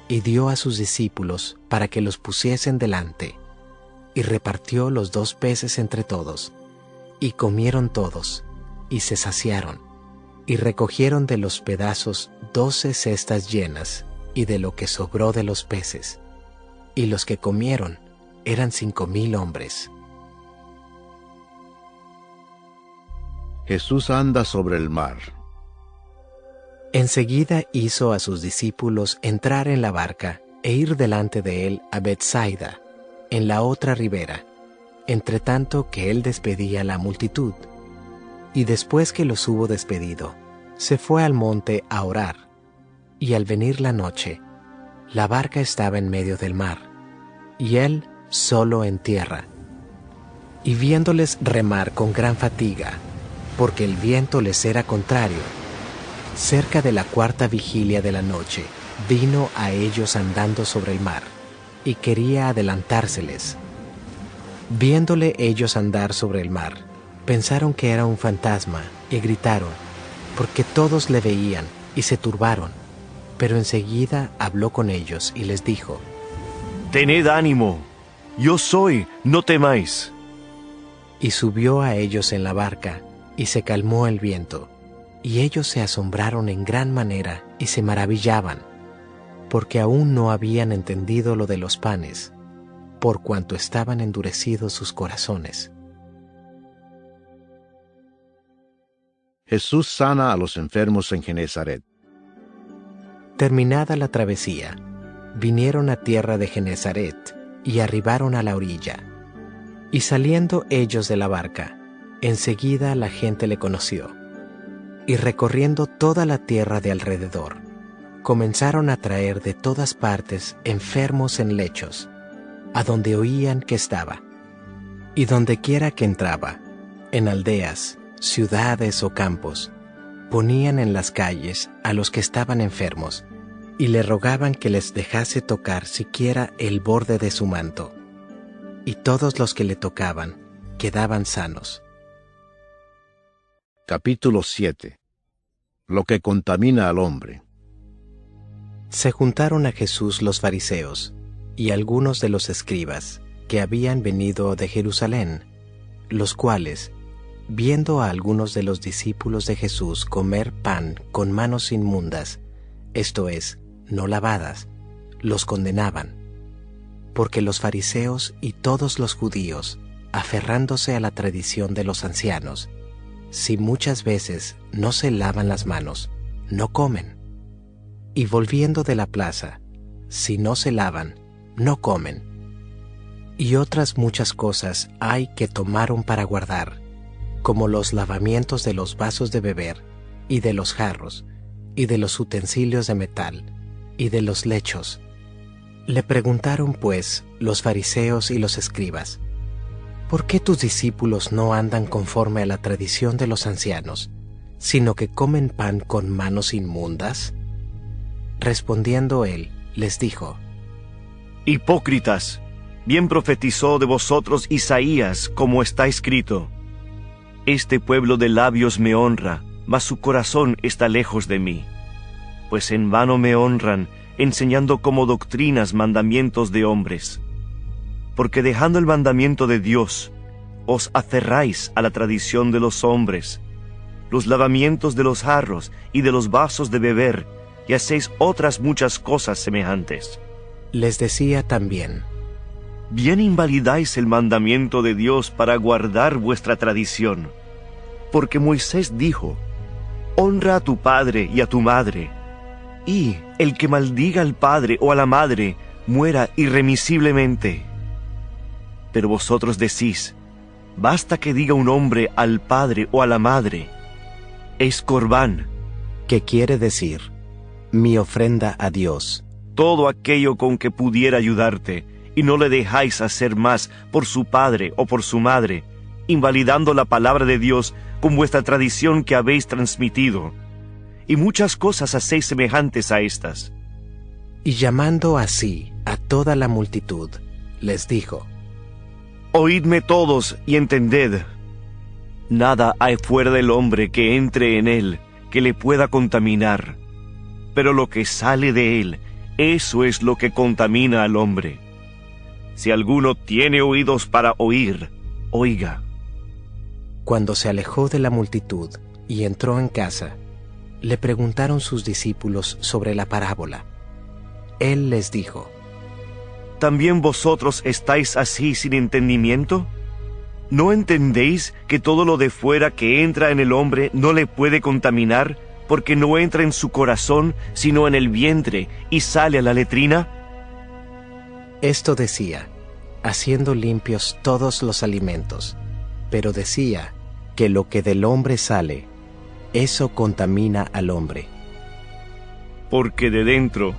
y dio a sus discípulos para que los pusiesen delante, y repartió los 2 peces entre todos, y comieron todos, y se saciaron, y recogieron de los pedazos 12 cestas llenas, y de lo que sobró de los peces, y los que comieron eran 5000 hombres. Jesús anda sobre el mar. Enseguida hizo a sus discípulos entrar en la barca e ir delante de él a Betsaida, en la otra ribera, entre tanto que él despedía a la multitud. Y después que los hubo despedido, se fue al monte a orar. Y al venir la noche, la barca estaba en medio del mar, y él solo en tierra. Y viéndoles remar con gran fatiga, porque el viento les era contrario, cerca de la 4ª vigilia de la noche, vino a ellos andando sobre el mar, y quería adelantárseles. Viéndole ellos andar sobre el mar, pensaron que era un fantasma, y gritaron, porque todos le veían, y se turbaron. Pero enseguida habló con ellos, y les dijo: Tened ánimo, yo soy, no temáis. Y subió a ellos en la barca, y se calmó el viento. Y ellos se asombraron en gran manera, y se maravillaban, porque aún no habían entendido lo de los panes, por cuanto estaban endurecidos sus corazones. Jesús sana a los enfermos en Genezaret. Terminada la travesía, vinieron a tierra de Genezaret, y arribaron a la orilla. Y saliendo ellos de la barca, enseguida la gente le conoció. Y recorriendo toda la tierra de alrededor, comenzaron a traer de todas partes enfermos en lechos, a donde oían que estaba. Y dondequiera que entraba, en aldeas, ciudades o campos, ponían en las calles a los que estaban enfermos, y le rogaban que les dejase tocar siquiera el borde de su manto. Y todos los que le tocaban quedaban sanos. Capítulo 7. Lo que contamina al hombre. Se juntaron a Jesús los fariseos y algunos de los escribas que habían venido de Jerusalén, los cuales, viendo a algunos de los discípulos de Jesús comer pan con manos inmundas, esto es, no lavadas, los condenaban, porque los fariseos y todos los judíos, aferrándose a la tradición de los ancianos, si muchas veces no se lavan las manos, no comen. Y volviendo de la plaza, si no se lavan, no comen. Y otras muchas cosas hay que tomaron para guardar, como los lavamientos de los vasos de beber, y de los jarros, y de los utensilios de metal, y de los lechos. Le preguntaron pues los fariseos y los escribas: ¿por qué tus discípulos no andan conforme a la tradición de los ancianos, sino que comen pan con manos inmundas? Respondiendo él, les dijo: Hipócritas, bien profetizó de vosotros Isaías, como está escrito: Este pueblo de labios me honra, mas su corazón está lejos de mí. Pues en vano me honran, enseñando como doctrinas mandamientos de hombres. Porque dejando el mandamiento de Dios, os aferráis a la tradición de los hombres, los lavamientos de los jarros y de los vasos de beber, y hacéis otras muchas cosas semejantes. Les decía también: Bien invalidáis el mandamiento de Dios para guardar vuestra tradición. Porque Moisés dijo: Honra a tu padre y a tu madre, y el que maldiga al padre o a la madre, muera irremisiblemente. Pero vosotros decís: basta que diga un hombre al padre o a la madre, es corbán, que quiere decir, mi ofrenda a Dios. Todo aquello con que pudiera ayudarte, y no le dejáis hacer más por su padre o por su madre, invalidando la palabra de Dios con vuestra tradición que habéis transmitido. Y muchas cosas hacéis semejantes a estas. Y llamando así a toda la multitud, les dijo: Oídme todos y entended. Nada hay fuera del hombre que entre en él, que le pueda contaminar. Pero lo que sale de él, eso es lo que contamina al hombre. Si alguno tiene oídos para oír, oiga. Cuando se alejó de la multitud y entró en casa, le preguntaron sus discípulos sobre la parábola. Él les dijo: ¿También vosotros estáis así sin entendimiento? ¿No entendéis que todo lo de fuera que entra en el hombre no le puede contaminar, porque no entra en su corazón, sino en el vientre, y sale a la letrina? Esto decía, haciendo limpios todos los alimentos, pero decía que lo que del hombre sale, eso contamina al hombre. Porque de dentro,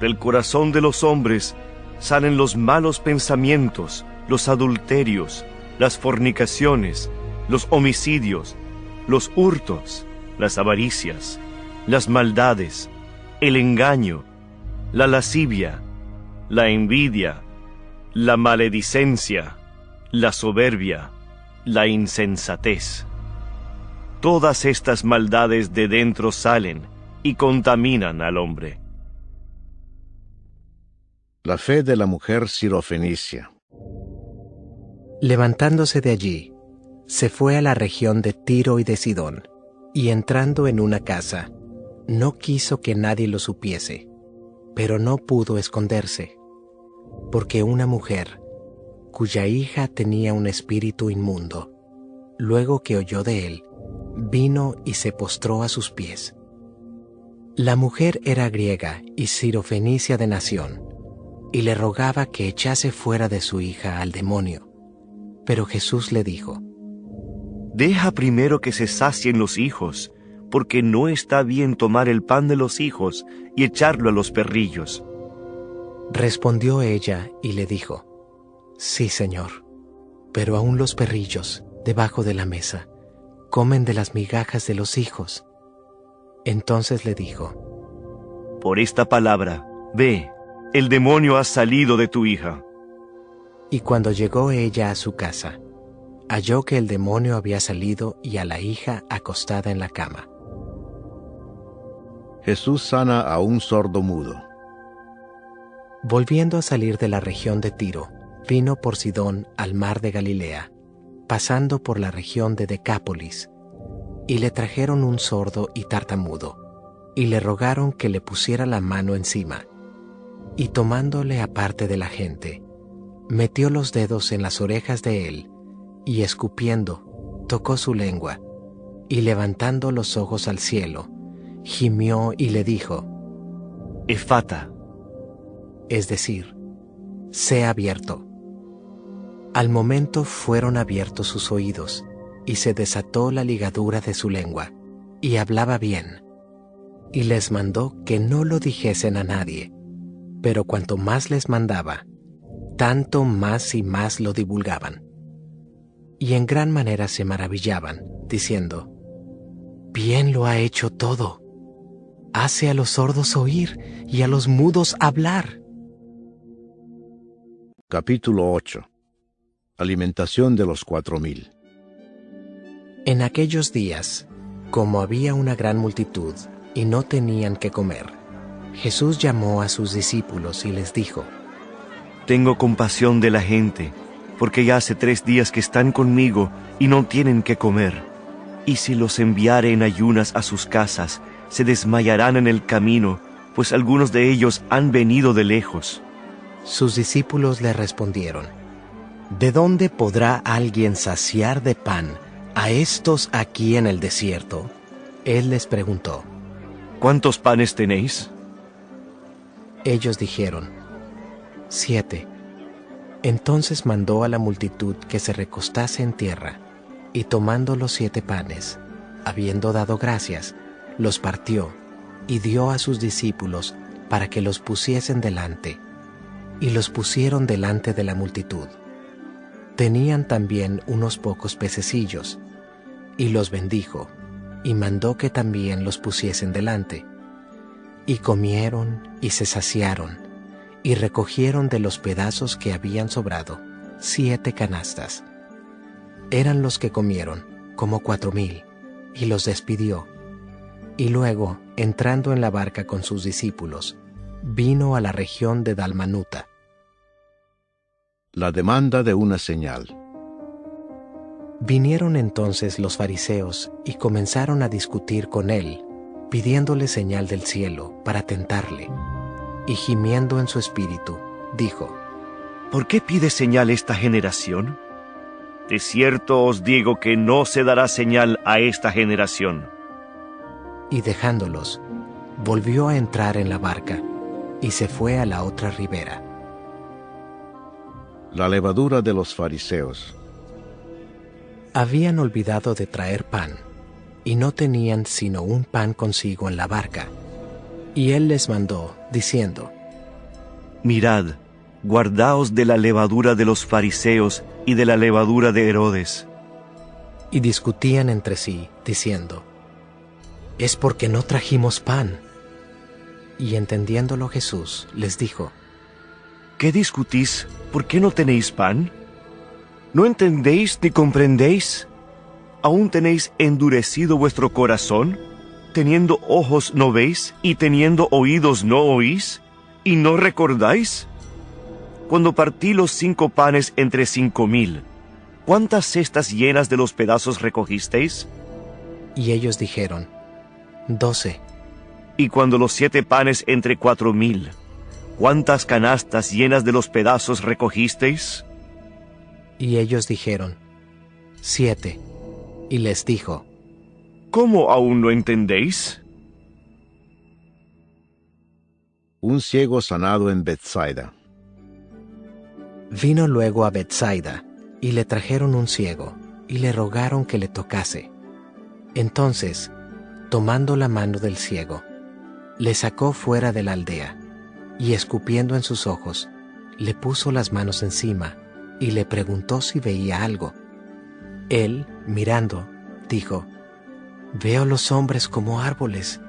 del corazón de los hombres, salen los malos pensamientos, los adulterios, las fornicaciones, los homicidios, los hurtos, las avaricias, las maldades, el engaño, la lascivia, la envidia, la maledicencia, la soberbia, la insensatez. Todas estas maldades de dentro salen y contaminan al hombre. La fe de la mujer sirofenicia. Levantándose de allí, se fue a la región de Tiro y de Sidón, y entrando en una casa, no quiso que nadie lo supiese, pero no pudo esconderse, porque una mujer, cuya hija tenía un espíritu inmundo, luego que oyó de él, vino y se postró a sus pies. La mujer era griega y sirofenicia de nación, y le rogaba que echase fuera de su hija al demonio. Pero Jesús le dijo: Deja primero que se sacien los hijos, porque no está bien tomar el pan de los hijos y echarlo a los perrillos. Respondió ella y le dijo: Sí, Señor, pero aún los perrillos, debajo de la mesa, comen de las migajas de los hijos. Entonces le dijo: por esta palabra, ve, el demonio ha salido de tu hija. Y cuando llegó ella a su casa, halló que el demonio había salido y a la hija acostada en la cama. Jesús sana a un sordo mudo. Volviendo a salir de la región de Tiro, vino por Sidón al mar de Galilea, pasando por la región de Decápolis, y le trajeron un sordo y tartamudo, y le rogaron que le pusiera la mano encima, y tomándole aparte de la gente, metió los dedos en las orejas de él, y escupiendo, tocó su lengua, y levantando los ojos al cielo, gimió y le dijo: Efata, es decir, sea abierto. Al momento fueron abiertos sus oídos, y se desató la ligadura de su lengua, y hablaba bien. Y les mandó que no lo dijesen a nadie, pero cuanto más les mandaba, tanto más y más lo divulgaban. Y en gran manera se maravillaban, diciendo: bien lo ha hecho todo. Hace a los sordos oír y a los mudos hablar. Capítulo 8. Alimentación de los 4000. En aquellos días, como había una gran multitud y no tenían que comer, Jesús llamó a sus discípulos y les dijo: tengo compasión de la gente, porque ya hace 3 días que están conmigo y no tienen que comer. Y si los enviare en ayunas a sus casas, se desmayarán en el camino, pues algunos de ellos han venido de lejos. Sus discípulos le respondieron: ¿de dónde podrá alguien saciar de pan a estos aquí en el desierto? Él les preguntó: ¿cuántos panes tenéis? Ellos dijeron: 7. Entonces mandó a la multitud que se recostase en tierra, y tomando los 7 panes, habiendo dado gracias, los partió, y dio a sus discípulos para que los pusiesen delante, y los pusieron delante de la multitud. Tenían también unos pocos pececillos, y los bendijo, y mandó que también los pusiesen delante. Y comieron y se saciaron, y recogieron de los pedazos que habían sobrado 7 canastas. Eran los que comieron, como 4000, y los despidió. Y luego, entrando en la barca con sus discípulos, vino a la región de Dalmanuta. La demanda de una señal. Vinieron entonces los fariseos y comenzaron a discutir con él, pidiéndole señal del cielo para tentarle. Y gimiendo en su espíritu, dijo: ¿por qué pide señal esta generación? De cierto os digo que no se dará señal a esta generación. Y dejándolos, volvió a entrar en la barca, y se fue a la otra ribera. La levadura de los fariseos. Habían olvidado de traer pan, y no tenían sino un pan consigo en la barca. Y él les mandó, diciendo: mirad, guardaos de la levadura de los fariseos y de la levadura de Herodes. Y discutían entre sí, diciendo: es porque no trajimos pan. Y entendiéndolo Jesús, les dijo: ¿qué discutís? ¿Por qué no tenéis pan? ¿No entendéis ni comprendéis? ¿Aún tenéis endurecido vuestro corazón? ¿Teniendo ojos no veis, y teniendo oídos no oís, y no recordáis? Cuando partí los 5 panes entre 5000, ¿cuántas cestas llenas de los pedazos recogisteis? Y ellos dijeron: 12. Y cuando los 7 panes entre 4000, ¿cuántas canastas llenas de los pedazos recogisteis? Y ellos dijeron: 7. Y les dijo: ¿cómo aún no entendéis? Un ciego sanado en Bethsaida. Vino luego a Bethsaida, y le trajeron un ciego, y le rogaron que le tocase. Entonces, tomando la mano del ciego, le sacó fuera de la aldea, y escupiendo en sus ojos, le puso las manos encima, y le preguntó si veía algo. Él, mirando, dijo: veo los hombres como árboles,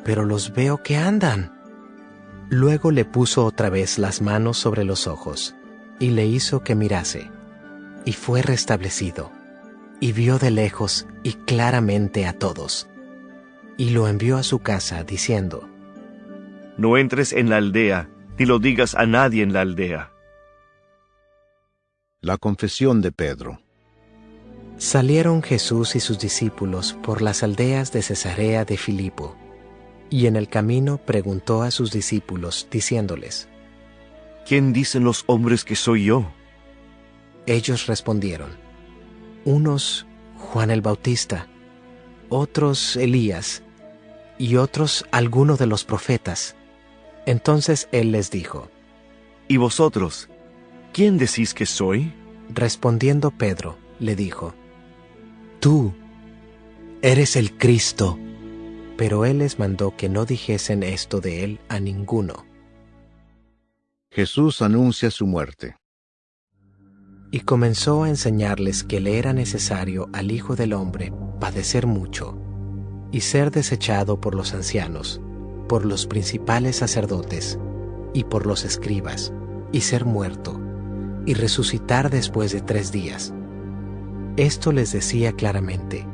pero los veo que andan. Luego le puso otra vez las manos sobre los ojos, y le hizo que mirase, y fue restablecido, y vio de lejos y claramente a todos. Y lo envió a su casa, diciendo: No entres en la aldea, ni lo digas a nadie en la aldea. La confesión de Pedro. Salieron Jesús y sus discípulos por las aldeas de Cesarea de Filipo, y en el camino preguntó a sus discípulos, diciéndoles: ¿Quién dicen los hombres que soy yo? Ellos respondieron: unos Juan el Bautista, otros Elías, y otros alguno de los profetas. Entonces él les dijo: ¿Y vosotros? ¿Quién decís que soy? Respondiendo Pedro, le dijo: Tú eres el Cristo. Pero él les mandó que no dijesen esto de él a ninguno. Jesús anuncia su muerte. Y comenzó a enseñarles que le era necesario al Hijo del Hombre padecer mucho, y ser desechado por los ancianos, por los principales sacerdotes, y por los escribas, y ser muerto, y resucitar después de 3 días. Esto les decía claramente.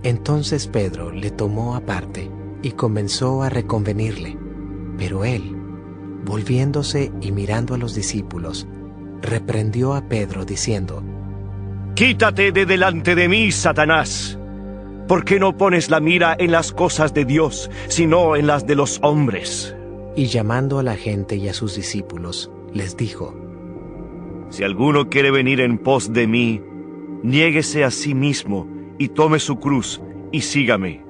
Entonces Pedro le tomó aparte y comenzó a reconvenirle, pero él, volviéndose y mirando a los discípulos, reprendió a Pedro diciendo: Quítate de delante de mí, Satanás. ¿Por qué no pones la mira en las cosas de Dios, sino en las de los hombres? Y llamando a la gente y a sus discípulos, les dijo: Si alguno quiere venir en pos de mí, niéguese a sí mismo y tome su cruz y sígame.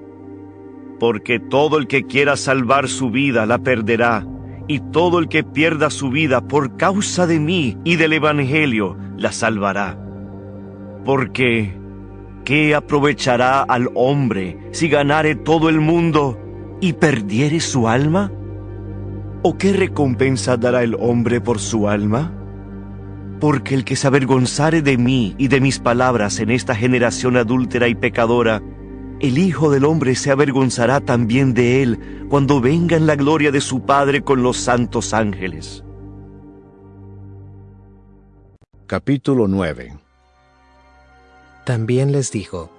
Porque todo el que quiera salvar su vida la perderá, y todo el que pierda su vida por causa de mí y del Evangelio la salvará. Porque, ¿qué aprovechará al hombre si ganare todo el mundo y perdiere su alma? ¿O qué recompensa dará el hombre por su alma? Porque el que se avergonzare de mí y de mis palabras en esta generación adúltera y pecadora, el Hijo del Hombre se avergonzará también de él cuando venga en la gloria de su Padre con los santos ángeles. Capítulo 9. También les dijo: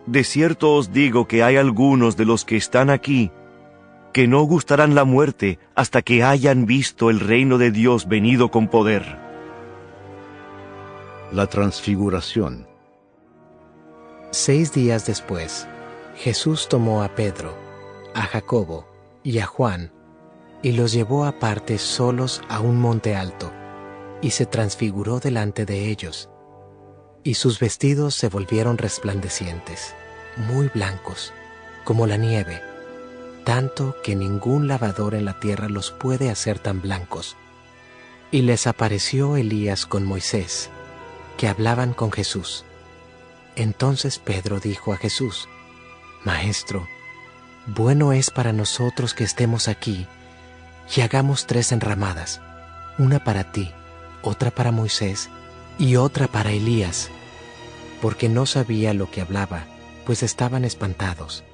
De cierto os digo que hay algunos de los que están aquí que no gustarán la muerte hasta que hayan visto el reino de Dios venido con poder. La transfiguración. 6 días después, Jesús tomó a Pedro, a Jacobo y a Juan, y los llevó aparte solos a un monte alto, y se transfiguró delante de ellos. Y sus vestidos se volvieron resplandecientes, muy blancos, como la nieve, tanto que ningún lavador en la tierra los puede hacer tan blancos. Y les apareció Elías con Moisés, que hablaban con Jesús. Entonces Pedro dijo a Jesús: Maestro, bueno es para nosotros que estemos aquí, y hagamos 3 enramadas, una para ti, otra para Moisés, y otra para Elías, porque no sabía lo que hablaba, pues estaban espantados.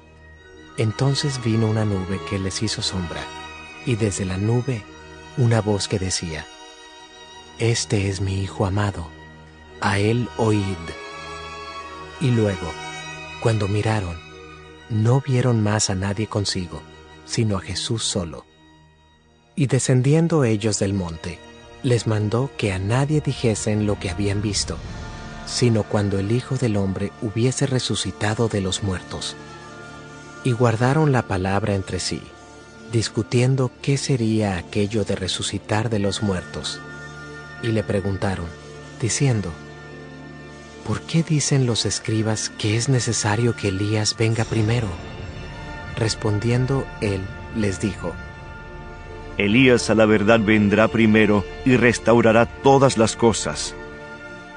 Entonces vino una nube que les hizo sombra, y desde la nube una voz que decía: Este es mi Hijo amado, a él oíd. Y luego, cuando miraron, no vieron más a nadie consigo, sino a Jesús solo. Y descendiendo ellos del monte, les mandó que a nadie dijesen lo que habían visto, sino cuando el Hijo del Hombre hubiese resucitado de los muertos. Y guardaron la palabra entre sí, discutiendo qué sería aquello de resucitar de los muertos. Y le preguntaron, diciendo: ¿Por qué dicen los escribas que es necesario que Elías venga primero? Respondiendo él, les dijo: Elías a la verdad vendrá primero y restaurará todas las cosas.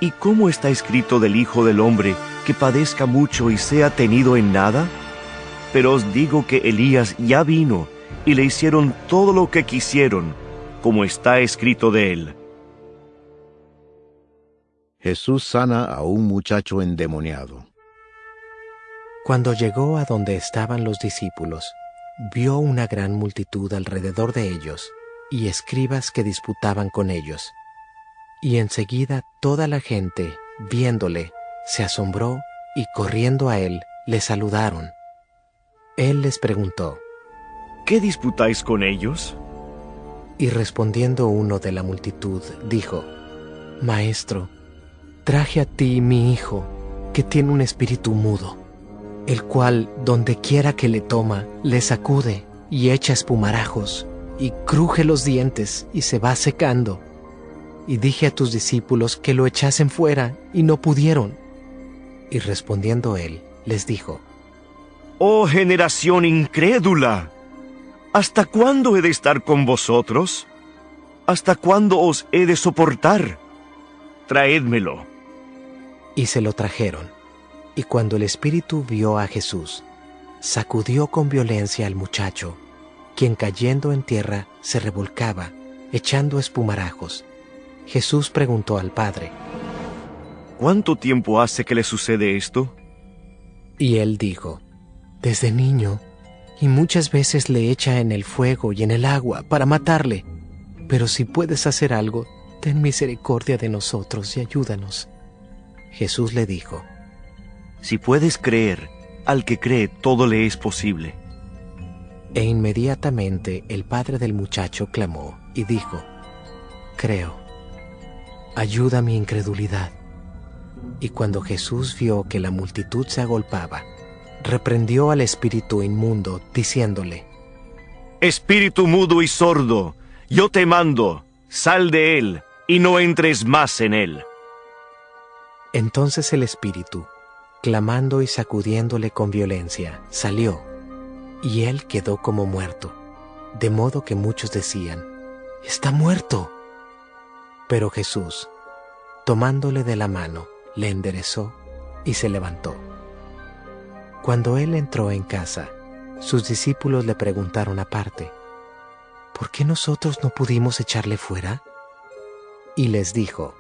¿Y cómo está escrito del Hijo del Hombre que padezca mucho y sea tenido en nada? Pero os digo que Elías ya vino y le hicieron todo lo que quisieron, como está escrito de él. Jesús sana a un muchacho endemoniado. Cuando llegó a donde estaban los discípulos, vio una gran multitud alrededor de ellos y escribas que disputaban con ellos. Y enseguida toda la gente, viéndole, se asombró y corriendo a él, le saludaron. Él les preguntó: ¿Qué disputáis con ellos? Y respondiendo uno de la multitud, dijo: Maestro, traje a ti mi hijo, que tiene un espíritu mudo, el cual, donde quiera que le toma, le sacude y echa espumarajos, y cruje los dientes y se va secando. Y dije a tus discípulos que lo echasen fuera, y no pudieron. Y respondiendo él, les dijo: ¡Oh generación incrédula! ¿Hasta cuándo he de estar con vosotros? ¿Hasta cuándo os he de soportar? Traédmelo. Y se lo trajeron. Y cuando el espíritu vio a Jesús, sacudió con violencia al muchacho, quien cayendo en tierra se revolcaba, echando espumarajos. Jesús preguntó al padre: ¿Cuánto tiempo hace que le sucede esto? Y él dijo: Desde niño, y muchas veces le echa en el fuego y en el agua para matarle. Pero si puedes hacer algo, ten misericordia de nosotros y ayúdanos. Jesús le dijo: Si puedes creer, al que cree todo le es posible. E inmediatamente el padre del muchacho clamó y dijo: Creo, ayuda mi incredulidad. Y cuando Jesús vio que la multitud se agolpaba, reprendió al espíritu inmundo, diciéndole: Espíritu mudo y sordo, yo te mando, sal de él, y no entres más en él. Entonces el espíritu, clamando y sacudiéndole con violencia, salió, y él quedó como muerto, de modo que muchos decían: Está muerto. Pero Jesús, tomándole de la mano, le enderezó y se levantó. Cuando él entró en casa, sus discípulos le preguntaron aparte: ¿Por qué nosotros no pudimos echarle fuera? Y les dijo: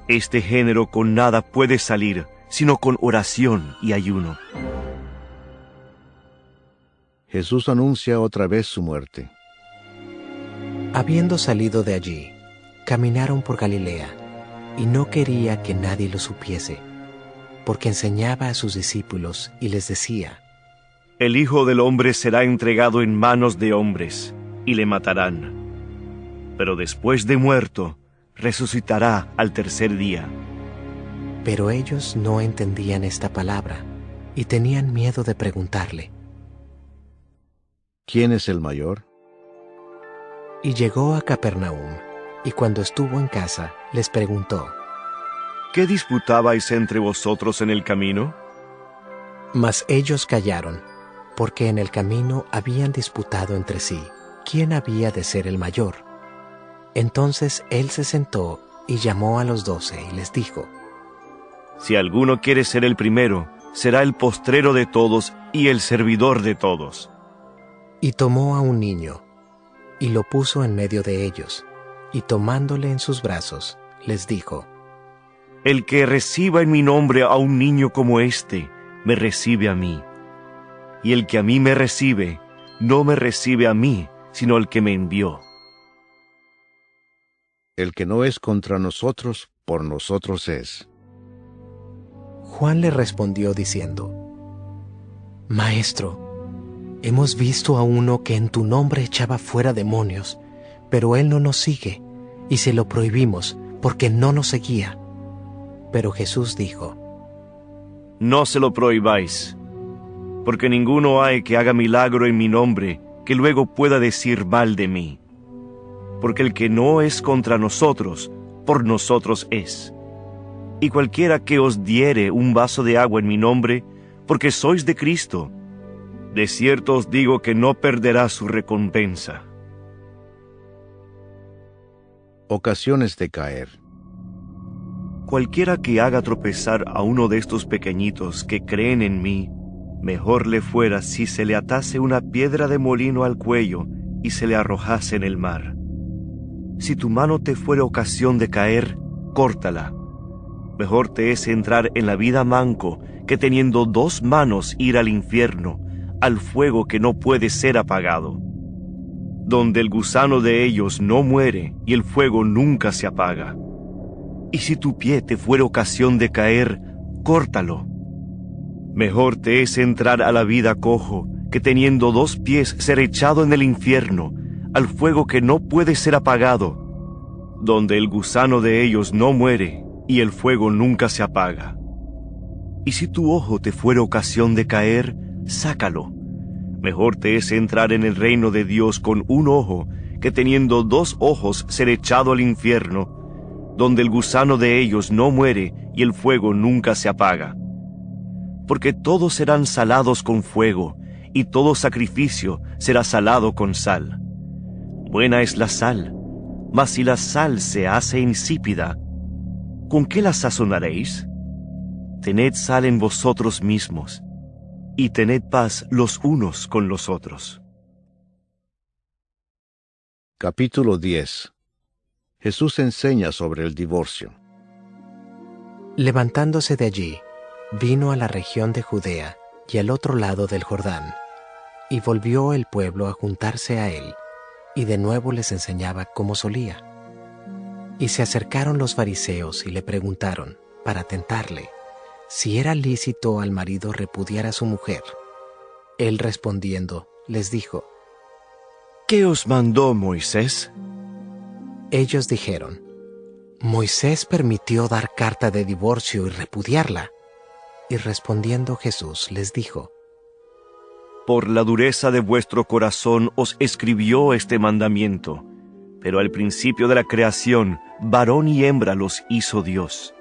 Este género con nada puede salir, sino con oración y ayuno. Jesús anuncia otra vez su muerte. Habiendo salido de allí, caminaron por Galilea, y no quería que nadie lo supiese, porque enseñaba a sus discípulos y les decía: El Hijo del Hombre será entregado en manos de hombres, y le matarán. Pero después de muerto, resucitará al tercer día. Pero ellos no entendían esta palabra, y tenían miedo de preguntarle. ¿Quién es el mayor? Y llegó a Capernaum, y cuando estuvo en casa, les preguntó: ¿Qué disputabais entre vosotros en el camino? Mas ellos callaron, porque en el camino habían disputado entre sí quién había de ser el mayor. Entonces él se sentó y llamó a los 12 y les dijo: Si alguno quiere ser el primero, será el postrero de todos y el servidor de todos. Y tomó a un niño, y lo puso en medio de ellos, y tomándole en sus brazos, les dijo: El que reciba en mi nombre a un niño como este, me recibe a mí. Y el que a mí me recibe, no me recibe a mí, sino el que me envió. El que no es contra nosotros, por nosotros es. Juan le respondió diciendo: Maestro, hemos visto a uno que en tu nombre echaba fuera demonios, pero él no nos sigue, y se lo prohibimos, porque no nos seguía. Pero Jesús dijo: No se lo prohibáis, porque ninguno hay que haga milagro en mi nombre, que luego pueda decir mal de mí. Porque el que no es contra nosotros, por nosotros es. Y cualquiera que os diere un vaso de agua en mi nombre, porque sois de Cristo, de cierto os digo que no perderá su recompensa. Ocasiones de caer. Cualquiera que haga tropezar a uno de estos pequeñitos que creen en mí, mejor le fuera si se le atase una piedra de molino al cuello y se le arrojase en el mar. Si tu mano te fuere ocasión de caer, córtala. Mejor te es entrar en la vida manco que teniendo 2 manos ir al infierno, al fuego que no puede ser apagado, donde el gusano de ellos no muere y el fuego nunca se apaga. Y si tu pie te fuera ocasión de caer, córtalo. Mejor te es entrar a la vida cojo, que teniendo 2 pies ser echado en el infierno, al fuego que no puede ser apagado, donde el gusano de ellos no muere y el fuego nunca se apaga. Y si tu ojo te fuera ocasión de caer, sácalo. Mejor te es entrar en el reino de Dios con 1 ojo, que teniendo 2 ojos ser echado al infierno, donde el gusano de ellos no muere y el fuego nunca se apaga. Porque todos serán salados con fuego, y todo sacrificio será salado con sal. Buena es la sal, mas si la sal se hace insípida, ¿con qué la sazonaréis? Tened sal en vosotros mismos, y tened paz los unos con los otros. Capítulo 10. Jesús enseña sobre el divorcio. Levantándose de allí, vino a la región de Judea y al otro lado del Jordán, y volvió el pueblo a juntarse a él, y de nuevo les enseñaba como solía. Y se acercaron los fariseos y le preguntaron, para tentarle, si era lícito al marido repudiar a su mujer. Él respondiendo, les dijo, ¿qué os mandó Moisés? Ellos dijeron, Moisés permitió dar carta de divorcio y repudiarla. Y respondiendo Jesús les dijo, por la dureza de vuestro corazón os escribió este mandamiento, pero al principio de la creación, varón y hembra los hizo Dios.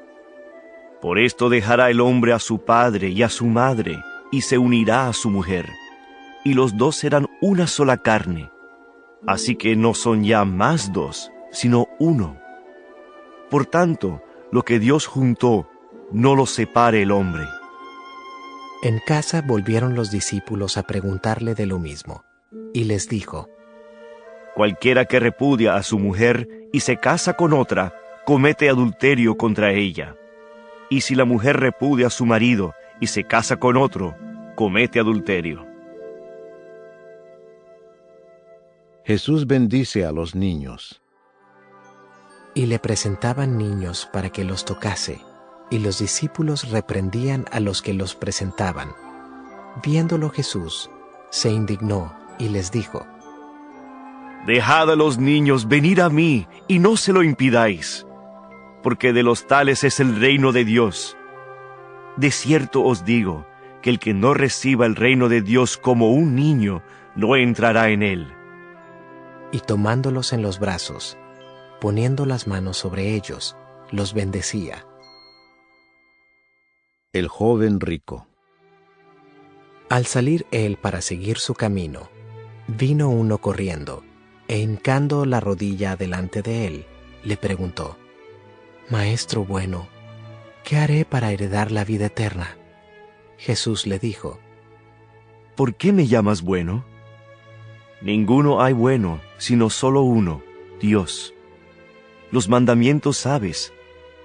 Por esto dejará el hombre a su padre y a su madre, y se unirá a su mujer, y los 2 serán una sola carne. Así que no son ya más 2, sino 1. Por tanto, lo que Dios juntó, no lo separe el hombre. En casa volvieron los discípulos a preguntarle de lo mismo, y les dijo, cualquiera que repudia a su mujer y se casa con otra, comete adulterio contra ella. Y si la mujer repudia a su marido y se casa con otro, comete adulterio. Jesús bendice a los niños. Y le presentaban niños para que los tocase, y los discípulos reprendían a los que los presentaban. Viéndolo Jesús, se indignó y les dijo, dejad a los niños venir a mí, y no se lo impidáis, porque de los tales es el reino de Dios. De cierto os digo, que el que no reciba el reino de Dios como un niño, no entrará en él. Y tomándolos en los brazos, poniendo las manos sobre ellos, los bendecía. El joven rico. Al salir él para seguir su camino, vino uno corriendo, e hincando la rodilla delante de él, le preguntó, Maestro bueno, ¿qué haré para heredar la vida eterna? Jesús le dijo, ¿por qué me llamas bueno? Ninguno hay bueno, sino solo uno, Dios. Los mandamientos sabes: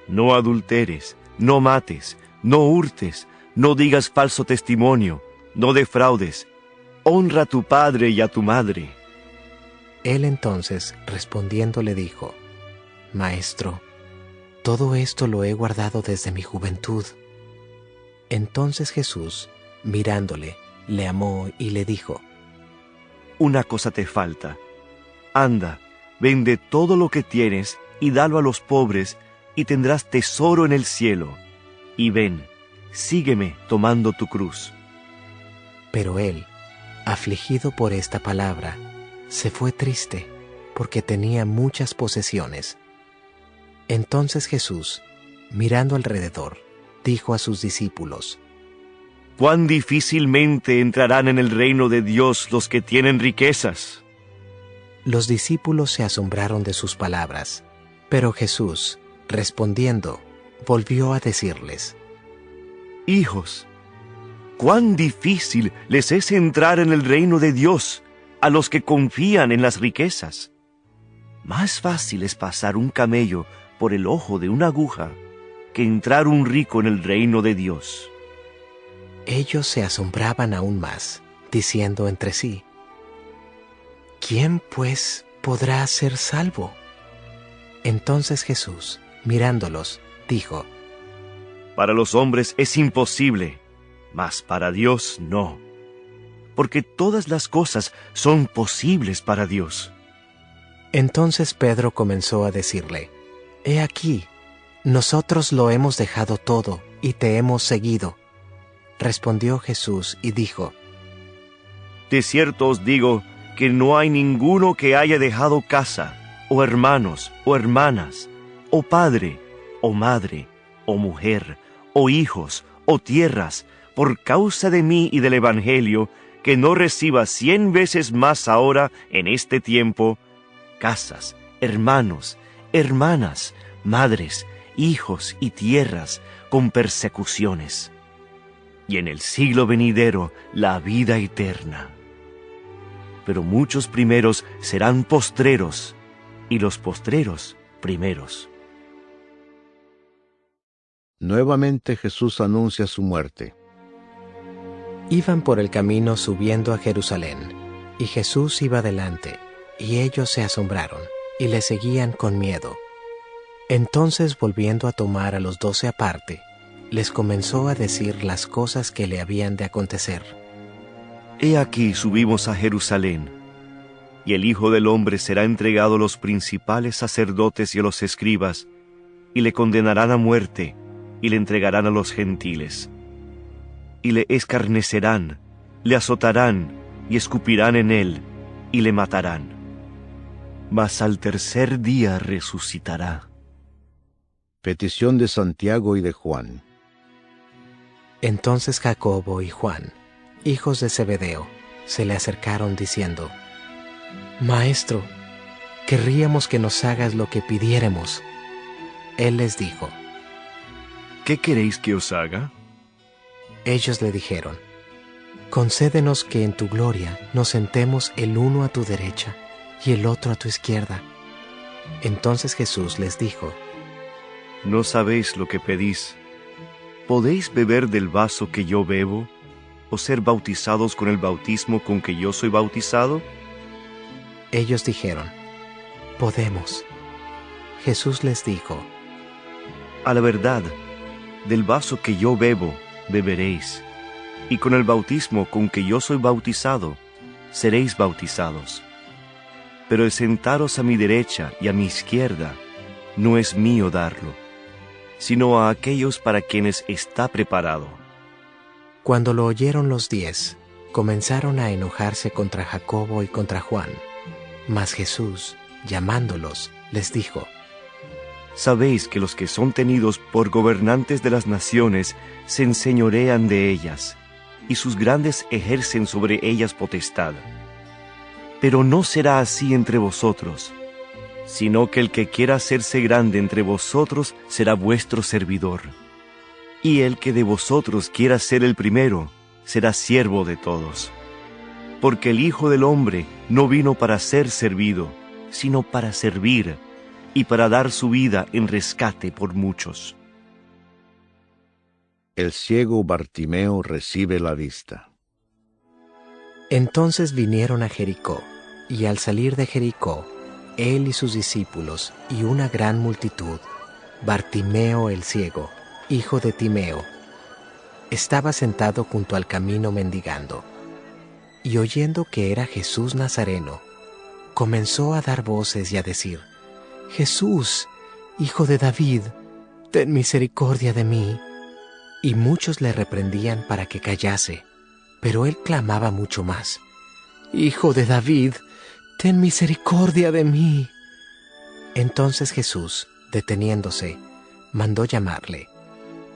no adulteres, no mates, no hurtes, no digas falso testimonio, no defraudes, honra a tu padre y a tu madre. Él entonces, respondiendo, le dijo, Maestro, todo esto lo he guardado desde mi juventud. Entonces Jesús, mirándole, le amó y le dijo, una cosa te falta. Anda, vende todo lo que tienes y dalo a los pobres, y tendrás tesoro en el cielo. Y ven, sígueme tomando tu cruz. Pero él, afligido por esta palabra, se fue triste, porque tenía muchas posesiones. Entonces Jesús, mirando alrededor, dijo a sus discípulos, cuán difícilmente entrarán en el reino de Dios los que tienen riquezas. Los discípulos se asombraron de sus palabras, pero Jesús, respondiendo, volvió a decirles, hijos, cuán difícil les es entrar en el reino de Dios a los que confían en las riquezas. Más fácil es pasar un camello por el ojo de una aguja que entrar un rico en el reino de Dios. Ellos se asombraban aún más, diciendo entre sí: ¿Quién, pues, podrá ser salvo? Entonces Jesús, mirándolos, dijo: Para los hombres es imposible, mas para Dios no, porque todas las cosas son posibles para Dios. Entonces Pedro comenzó a decirle: He aquí, nosotros lo hemos dejado todo y te hemos seguido. Respondió Jesús y dijo: De cierto os digo que no hay ninguno que haya dejado casa, o hermanos, o hermanas, o padre, o madre, o mujer, o hijos, o tierras, por causa de mí y del Evangelio, que no reciba 100 veces más ahora en este tiempo, casas, hermanos, hermanas, madres, hijos y tierras, con persecuciones, y en el siglo venidero la vida eterna. Pero muchos primeros serán postreros, y los postreros primeros. Nuevamente Jesús anuncia su muerte. Iban por el camino subiendo a Jerusalén, y Jesús iba delante, y ellos se asombraron, y le seguían con miedo. Entonces, volviendo a tomar a los 12 aparte, les comenzó a decir las cosas que le habían de acontecer. He aquí subimos a Jerusalén, y el Hijo del Hombre será entregado a los principales sacerdotes y a los escribas, y le condenarán a muerte, y le entregarán a los gentiles. Y le escarnecerán, le azotarán, y escupirán en él, y le matarán. Mas al tercer día resucitará. Petición de Santiago y de Juan. Entonces Jacobo y Juan, hijos de Zebedeo, se le acercaron diciendo: Maestro, querríamos que nos hagas lo que pidiéremos. Él les dijo: ¿Qué queréis que os haga? Ellos le dijeron: Concédenos que en tu gloria nos sentemos el uno a tu derecha y el otro a tu izquierda. Entonces Jesús les dijo: No sabéis lo que pedís. ¿Podéis beber del vaso que yo bebo, o ser bautizados con el bautismo con que yo soy bautizado? Ellos dijeron: Podemos. Jesús les dijo: A la verdad, del vaso que yo bebo, beberéis, y con el bautismo con que yo soy bautizado, seréis bautizados. Pero el sentaros a mi derecha y a mi izquierda, no es mío darlo, sino a aquellos para quienes está preparado. Cuando lo oyeron los 10, comenzaron a enojarse contra Jacobo y contra Juan. Mas Jesús, llamándolos, les dijo: Sabéis que los que son tenidos por gobernantes de las naciones se enseñorean de ellas, y sus grandes ejercen sobre ellas potestad. Pero no será así entre vosotros, sino que el que quiera hacerse grande entre vosotros será vuestro servidor. Y el que de vosotros quiera ser el primero, será siervo de todos. Porque el Hijo del Hombre no vino para ser servido, sino para servir, y para dar su vida en rescate por muchos. El ciego Bartimeo recibe la vista. Entonces vinieron a Jericó, y al salir de Jericó, él y sus discípulos y una gran multitud, Bartimeo el ciego, hijo de Timeo, estaba sentado junto al camino mendigando, y oyendo que era Jesús Nazareno, comenzó a dar voces y a decir: Jesús, hijo de David, ten misericordia de mí. Y muchos le reprendían para que callase, pero él clamaba mucho más: Hijo de David, ten misericordia de mí. Entonces Jesús, deteniéndose, mandó llamarle,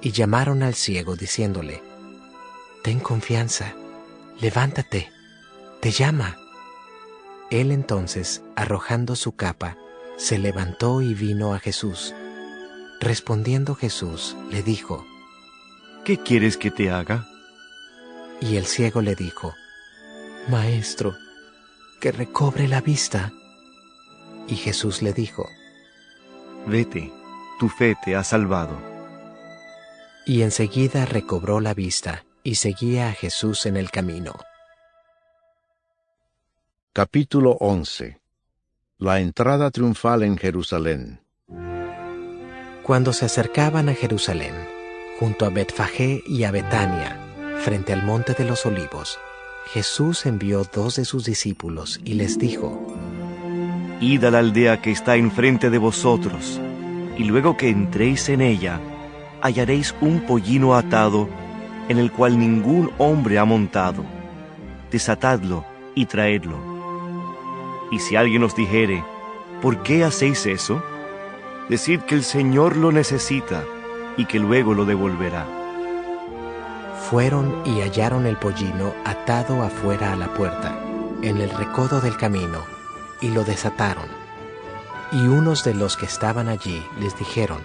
y llamaron al ciego diciéndole: Ten confianza, levántate, te llama. Él entonces, arrojando su capa, se levantó y vino a Jesús. Respondiendo Jesús, le dijo: ¿Qué quieres que te haga? Y el ciego le dijo: Maestro, que recobre la vista. Y Jesús le dijo: Vete, tu fe te ha salvado. Y enseguida recobró la vista y seguía a Jesús en el camino. Capítulo 11. La entrada triunfal en Jerusalén. Cuando se acercaban a Jerusalén, junto a Betfagé y a Betania, frente al monte de los Olivos, Jesús envió 2 de sus discípulos y les dijo: Id a la aldea que está enfrente de vosotros, y luego que entréis en ella, hallaréis un pollino atado, en el cual ningún hombre ha montado. Desatadlo y traedlo. Y si alguien os dijere: ¿por qué hacéis eso?, decid que el Señor lo necesita, y que luego lo devolverá. Fueron y hallaron el pollino atado afuera a la puerta, en el recodo del camino, y lo desataron. Y unos de los que estaban allí les dijeron: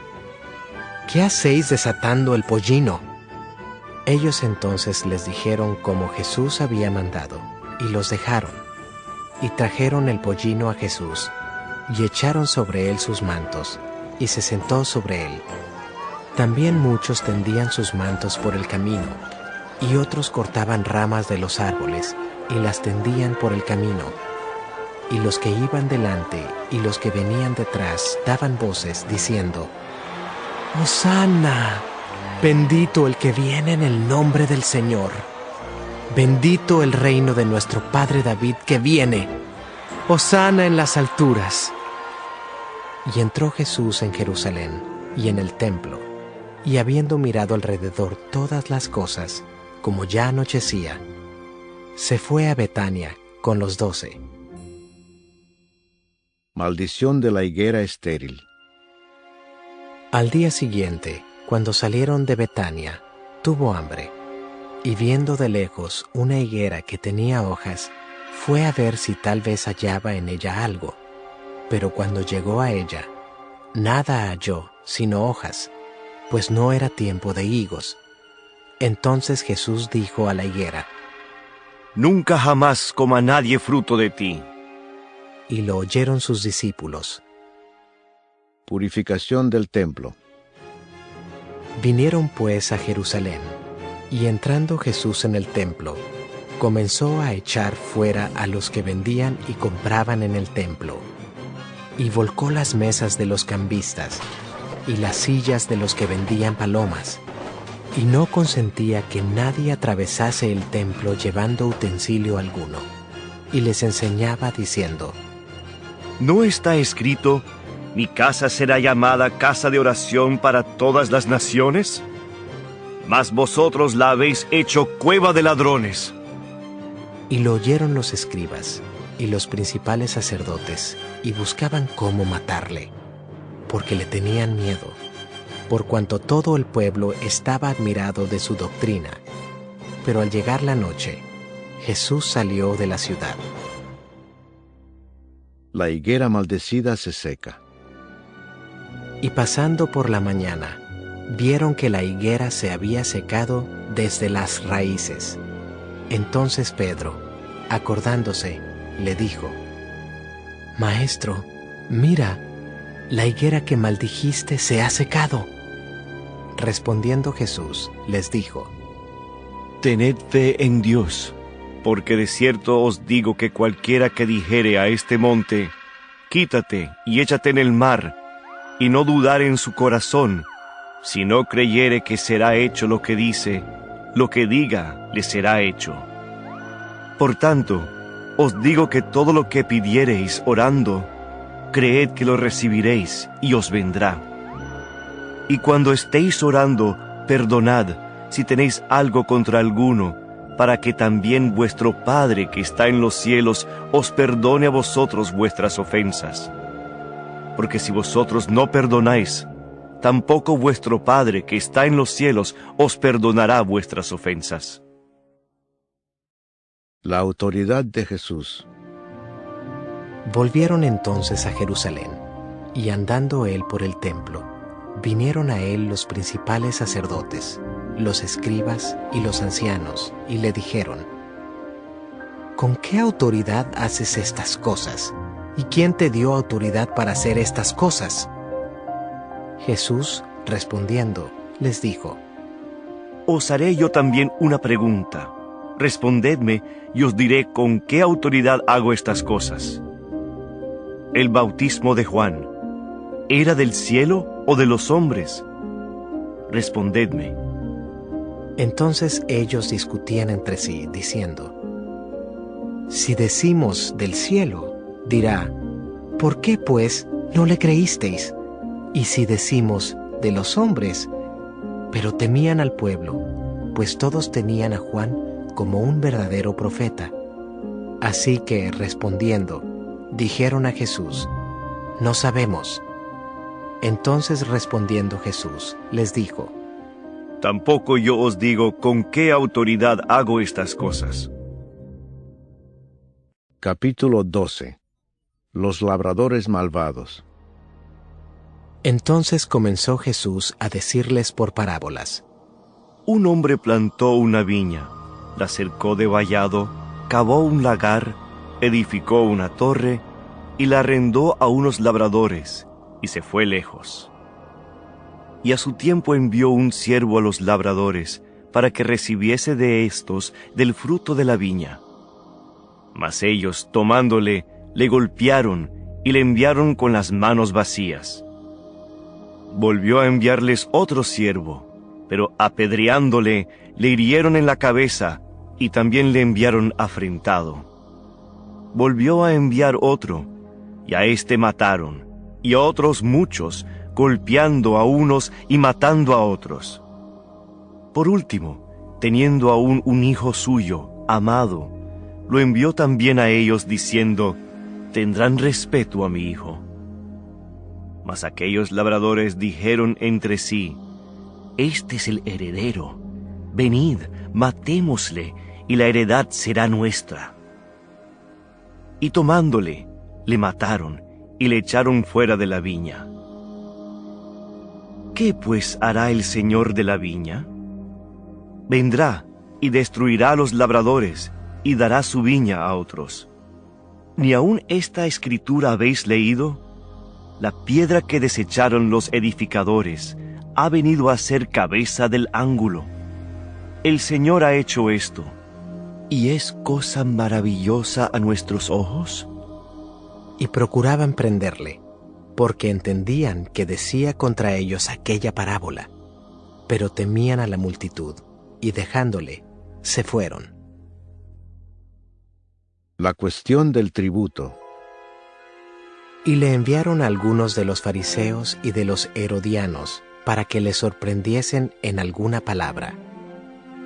¿qué hacéis desatando el pollino? Ellos entonces les dijeron como Jesús había mandado, y los dejaron. Y trajeron el pollino a Jesús, y echaron sobre él sus mantos, y se sentó sobre él. También muchos tendían sus mantos por el camino, y otros cortaban ramas de los árboles, y las tendían por el camino. Y los que iban delante y los que venían detrás daban voces, diciendo: ¡Hosana! Bendito el que viene en el nombre del Señor. Bendito el reino de nuestro Padre David que viene. ¡Hosana en las alturas! Y entró Jesús en Jerusalén y en el templo, y habiendo mirado alrededor todas las cosas, como ya anochecía, se fue a Betania con los 12. Maldición de la higuera estéril. Al día siguiente, cuando salieron de Betania, tuvo hambre, y viendo de lejos una higuera que tenía hojas, fue a ver si tal vez hallaba en ella algo. Pero cuando llegó a ella, nada halló sino hojas, pues no era tiempo de higos. Entonces Jesús dijo a la higuera: Nunca jamás coma nadie fruto de ti. Y lo oyeron sus discípulos. Purificación del templo. Vinieron pues a Jerusalén, y entrando Jesús en el templo, comenzó a echar fuera a los que vendían y compraban en el templo, y volcó las mesas de los cambistas, y las sillas de los que vendían palomas, y no consentía que nadie atravesase el templo llevando utensilio alguno, y les enseñaba diciendo: ¿No está escrito: mi casa será llamada casa de oración para todas las naciones? Mas vosotros la habéis hecho cueva de ladrones. Y lo oyeron los escribas y los principales sacerdotes, y buscaban cómo matarle, porque le tenían miedo, por cuanto todo el pueblo estaba admirado de su doctrina. Pero al llegar la noche, Jesús salió de la ciudad. La higuera maldecida se seca. Y pasando por la mañana, vieron que la higuera se había secado desde las raíces. Entonces Pedro, acordándose, le dijo: Maestro, mira, la higuera que maldijiste se ha secado. Respondiendo Jesús, les dijo: Tened fe en Dios, porque de cierto os digo que cualquiera que dijere a este monte: quítate y échate en el mar, y no dudare en su corazón, si no creyere que será hecho lo que dice, lo que diga le será hecho. Por tanto, os digo que todo lo que pidiereis orando, creed que lo recibiréis y os vendrá. Y cuando estéis orando, perdonad si tenéis algo contra alguno, para que también vuestro Padre que está en los cielos os perdone a vosotros vuestras ofensas. Porque si vosotros no perdonáis, tampoco vuestro Padre que está en los cielos os perdonará vuestras ofensas. La autoridad de Jesús. Volvieron entonces a Jerusalén, y andando él por el templo, vinieron a él los principales sacerdotes, los escribas y los ancianos, y le dijeron: ¿con qué autoridad haces estas cosas? ¿Y quién te dio autoridad para hacer estas cosas? Jesús, respondiendo, les dijo: Os haré yo también una pregunta, Respondedme, y os diré con qué autoridad hago estas cosas. El bautismo de Juan, ¿era del cielo o de los hombres? Respondedme. Entonces ellos discutían entre sí, diciendo: si decimos del cielo, dirá: ¿por qué pues no le creísteis? Y si decimos de los hombres, pero temían al pueblo, pues todos tenían a Juan como un verdadero profeta. Así que, respondiendo, dijeron a Jesús: no sabemos. Entonces respondiendo Jesús, les dijo: Tampoco yo os digo con qué autoridad hago estas cosas. Capítulo 12. Los labradores malvados. Entonces comenzó Jesús a decirles por parábolas: Un hombre plantó una viña, la cercó de vallado, cavó un lagar, edificó una torre y la arrendó a unos labradores, y se fue lejos. Y a su tiempo envió un siervo a los labradores, para que recibiese de éstos del fruto de la viña. Mas ellos, tomándole, le golpearon y le enviaron con las manos vacías. Volvió a enviarles otro siervo, pero apedreándole, le hirieron en la cabeza y también le enviaron afrentado. Volvió a enviar otro, y a éste mataron, y a otros muchos, golpeando a unos y matando a otros. Por último, teniendo aún un hijo suyo, amado, lo envió también a ellos diciendo: tendrán respeto a mi hijo. Mas aquellos labradores dijeron entre sí: este es el heredero, venid, matémosle, y la heredad será nuestra. Y tomándole, le mataron, y le echaron fuera de la viña. ¿Qué pues hará el señor de la viña? Vendrá y destruirá a los labradores, y dará su viña a otros. ¿Ni aun esta escritura habéis leído? La piedra que desecharon los edificadores ha venido a ser cabeza del ángulo. El Señor ha hecho esto, ¿y es cosa maravillosa a nuestros ojos? Y procuraban prenderle, porque entendían que decía contra ellos aquella parábola, pero temían a la multitud, y dejándole, se fueron. La cuestión del tributo. Y le enviaron a algunos de los fariseos y de los herodianos, para que le sorprendiesen en alguna palabra.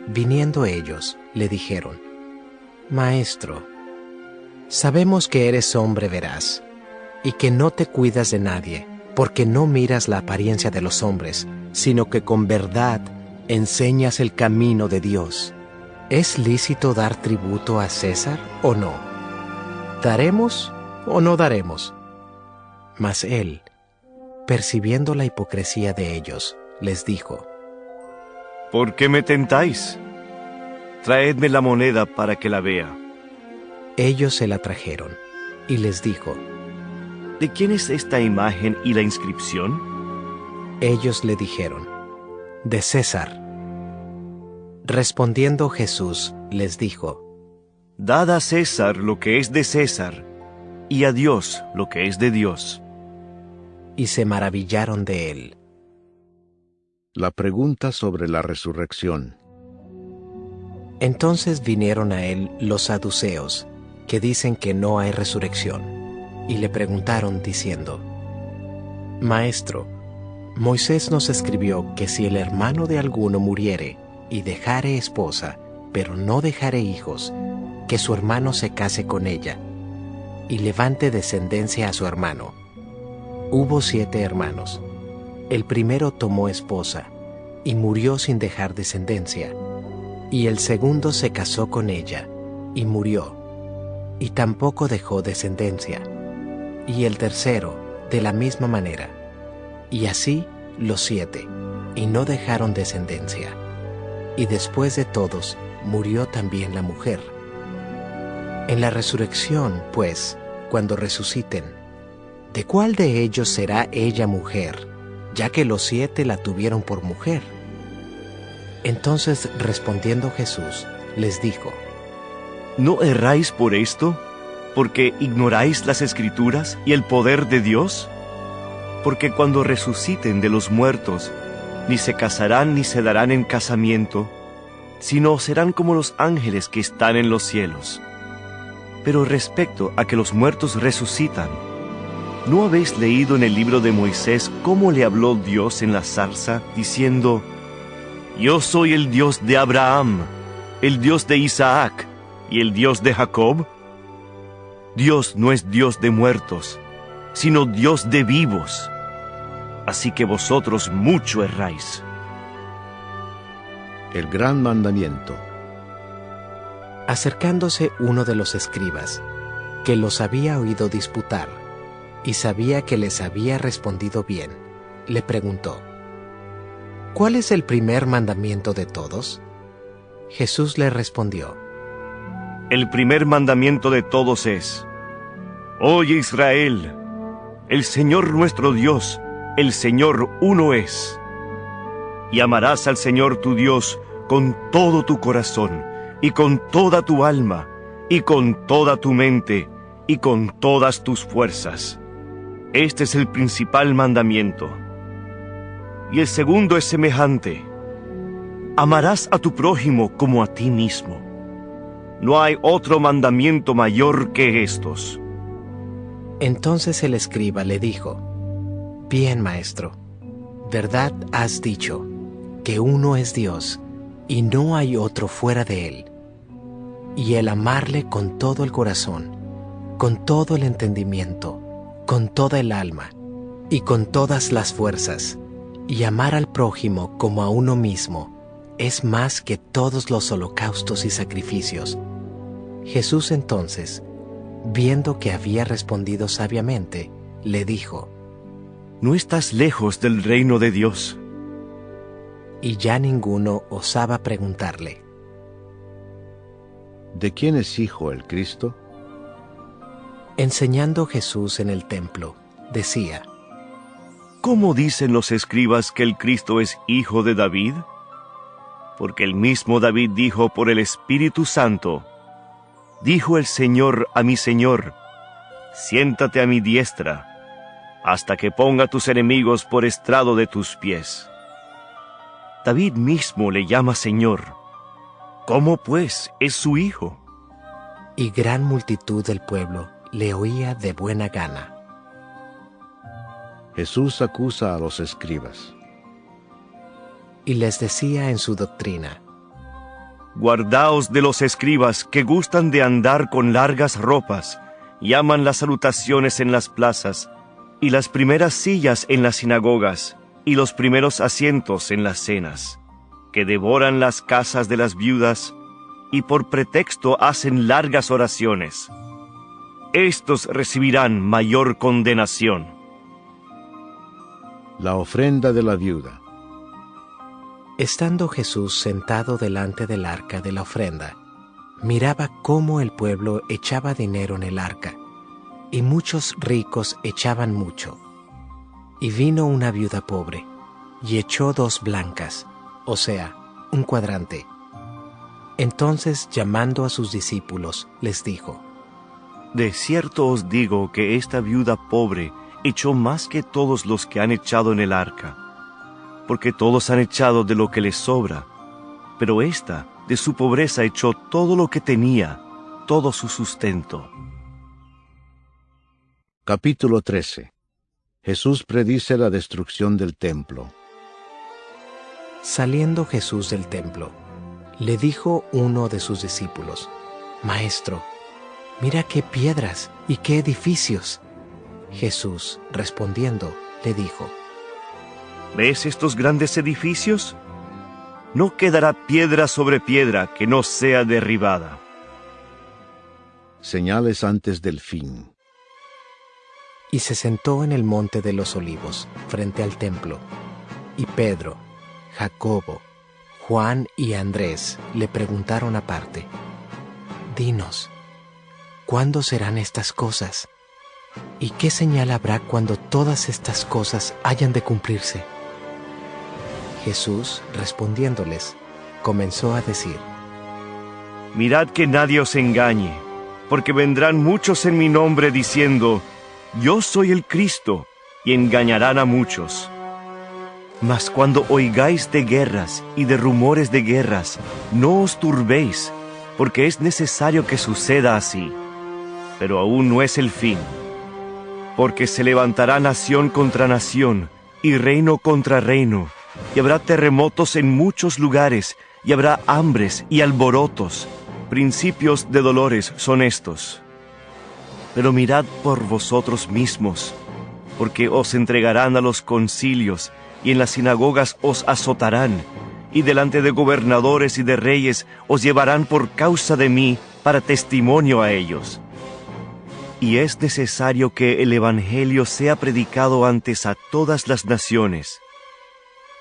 Viniendo ellos, le dijeron: Maestro, sabemos que eres hombre veraz, y que no te cuidas de nadie, porque no miras la apariencia de los hombres, sino que con verdad enseñas el camino de Dios. ¿Es lícito dar tributo a César o no? ¿Daremos o no daremos? Mas él, percibiendo la hipocresía de ellos, les dijo: ¿Por qué me tentáis? Traedme la moneda para que la vea. Ellos se la trajeron, y les dijo: ¿De quién es esta imagen y la inscripción? Ellos le dijeron: de César. Respondiendo Jesús, les dijo: Dad a César lo que es de César, y a Dios lo que es de Dios. Y se maravillaron de él. La pregunta sobre la resurrección. Entonces vinieron a él los saduceos, que dicen que no hay resurrección, y le preguntaron diciendo: Maestro, Moisés nos escribió que si el hermano de alguno muriere y dejare esposa, pero no dejare hijos, que su hermano se case con ella, y levante descendencia a su hermano. Hubo 7 hermanos. El primero tomó esposa, y murió sin dejar descendencia. Y el segundo se casó con ella, y murió, y tampoco dejó descendencia. Y el tercero, de la misma manera. Y así los 7, y no dejaron descendencia. Y después de todos, murió también la mujer. En la resurrección, pues, cuando resuciten, ¿de cuál de ellos será ella mujer, ya que los 7 la tuvieron por mujer? Entonces respondiendo Jesús, les dijo: ¿No erráis por esto? ¿Porque ignoráis las Escrituras y el poder de Dios? Porque cuando resuciten de los muertos, ni se casarán ni se darán en casamiento, sino serán como los ángeles que están en los cielos. Pero respecto a que los muertos resucitan, ¿no habéis leído en el libro de Moisés cómo le habló Dios en la zarza, diciendo: Yo soy el Dios de Abraham, el Dios de Isaac y el Dios de Jacob? Dios no es Dios de muertos, sino Dios de vivos. Así que vosotros mucho erráis. El gran mandamiento. Acercándose uno de los escribas, que los había oído disputar, y sabía que les había respondido bien, le preguntó: ¿Cuál es el primer mandamiento de todos? Jesús le respondió: El primer mandamiento de todos es: Oye Israel, el Señor nuestro Dios, el Señor uno es. Y amarás al Señor tu Dios con todo tu corazón, y con toda tu alma, y con toda tu mente, y con todas tus fuerzas. Este es el principal mandamiento. Y el segundo es semejante: amarás a tu prójimo como a ti mismo. No hay otro mandamiento mayor que estos. Entonces el escriba le dijo: Bien, maestro, verdad has dicho, que uno es Dios, y no hay otro fuera de él. Y el amarle con todo el corazón, con todo el entendimiento, con toda el alma, y con todas las fuerzas, y amar al prójimo como a uno mismo, es más que todos los holocaustos y sacrificios. Jesús entonces, viendo que había respondido sabiamente, le dijo: No estás lejos del reino de Dios. Y ya ninguno osaba preguntarle: ¿De quién es hijo el Cristo? Enseñando Jesús en el templo, decía: ¿Cómo dicen los escribas que el Cristo es hijo de David? Porque el mismo David dijo por el Espíritu Santo: Dijo el Señor a mi Señor: Siéntate a mi diestra, hasta que ponga tus enemigos por estrado de tus pies. David mismo le llama Señor. ¿Cómo pues es su hijo? Y gran multitud del pueblo le oía de buena gana. Jesús acusa a los escribas. Y les decía en su doctrina: Guardaos de los escribas que gustan de andar con largas ropas, y aman las salutaciones en las plazas, y las primeras sillas en las sinagogas, y los primeros asientos en las cenas, que devoran las casas de las viudas, y por pretexto hacen largas oraciones. Estos recibirán mayor condenación. La ofrenda de la viuda. Estando Jesús sentado delante del arca de la ofrenda, miraba cómo el pueblo echaba dinero en el arca, y muchos ricos echaban mucho. Y vino una viuda pobre, y echó 2 blancas, o sea, 1 cuadrante. Entonces, llamando a sus discípulos, les dijo: De cierto os digo que esta viuda pobre echó más que todos los que han echado en el arca, porque todos han echado de lo que les sobra, pero ésta de su pobreza echó todo lo que tenía, todo su sustento. Capítulo 13. Jesús predice la destrucción del templo. Saliendo Jesús del templo, le dijo uno de sus discípulos: Maestro, mira qué piedras y qué edificios. Jesús, respondiendo, le dijo: ¿Ves estos grandes edificios? No quedará piedra sobre piedra que no sea derribada. Señales antes del fin. Y se sentó en el monte de los olivos, frente al templo, y Pedro, Jacobo, Juan y Andrés le preguntaron aparte: Dinos, ¿cuándo serán estas cosas? ¿Y qué señal habrá cuando todas estas cosas hayan de cumplirse? Jesús, respondiéndoles, comenzó a decir: Mirad que nadie os engañe, porque vendrán muchos en mi nombre diciendo, yo soy el Cristo, y engañarán a muchos. Mas cuando oigáis de guerras y de rumores de guerras, no os turbéis, porque es necesario que suceda así. Pero aún no es el fin, porque se levantará nación contra nación, y reino contra reino, y habrá terremotos en muchos lugares, y habrá hambres y alborotos. Principios de dolores son estos. Pero mirad por vosotros mismos, porque os entregarán a los concilios, y en las sinagogas os azotarán, y delante de gobernadores y de reyes os llevarán por causa de mí para testimonio a ellos. Y es necesario que el Evangelio sea predicado antes a todas las naciones.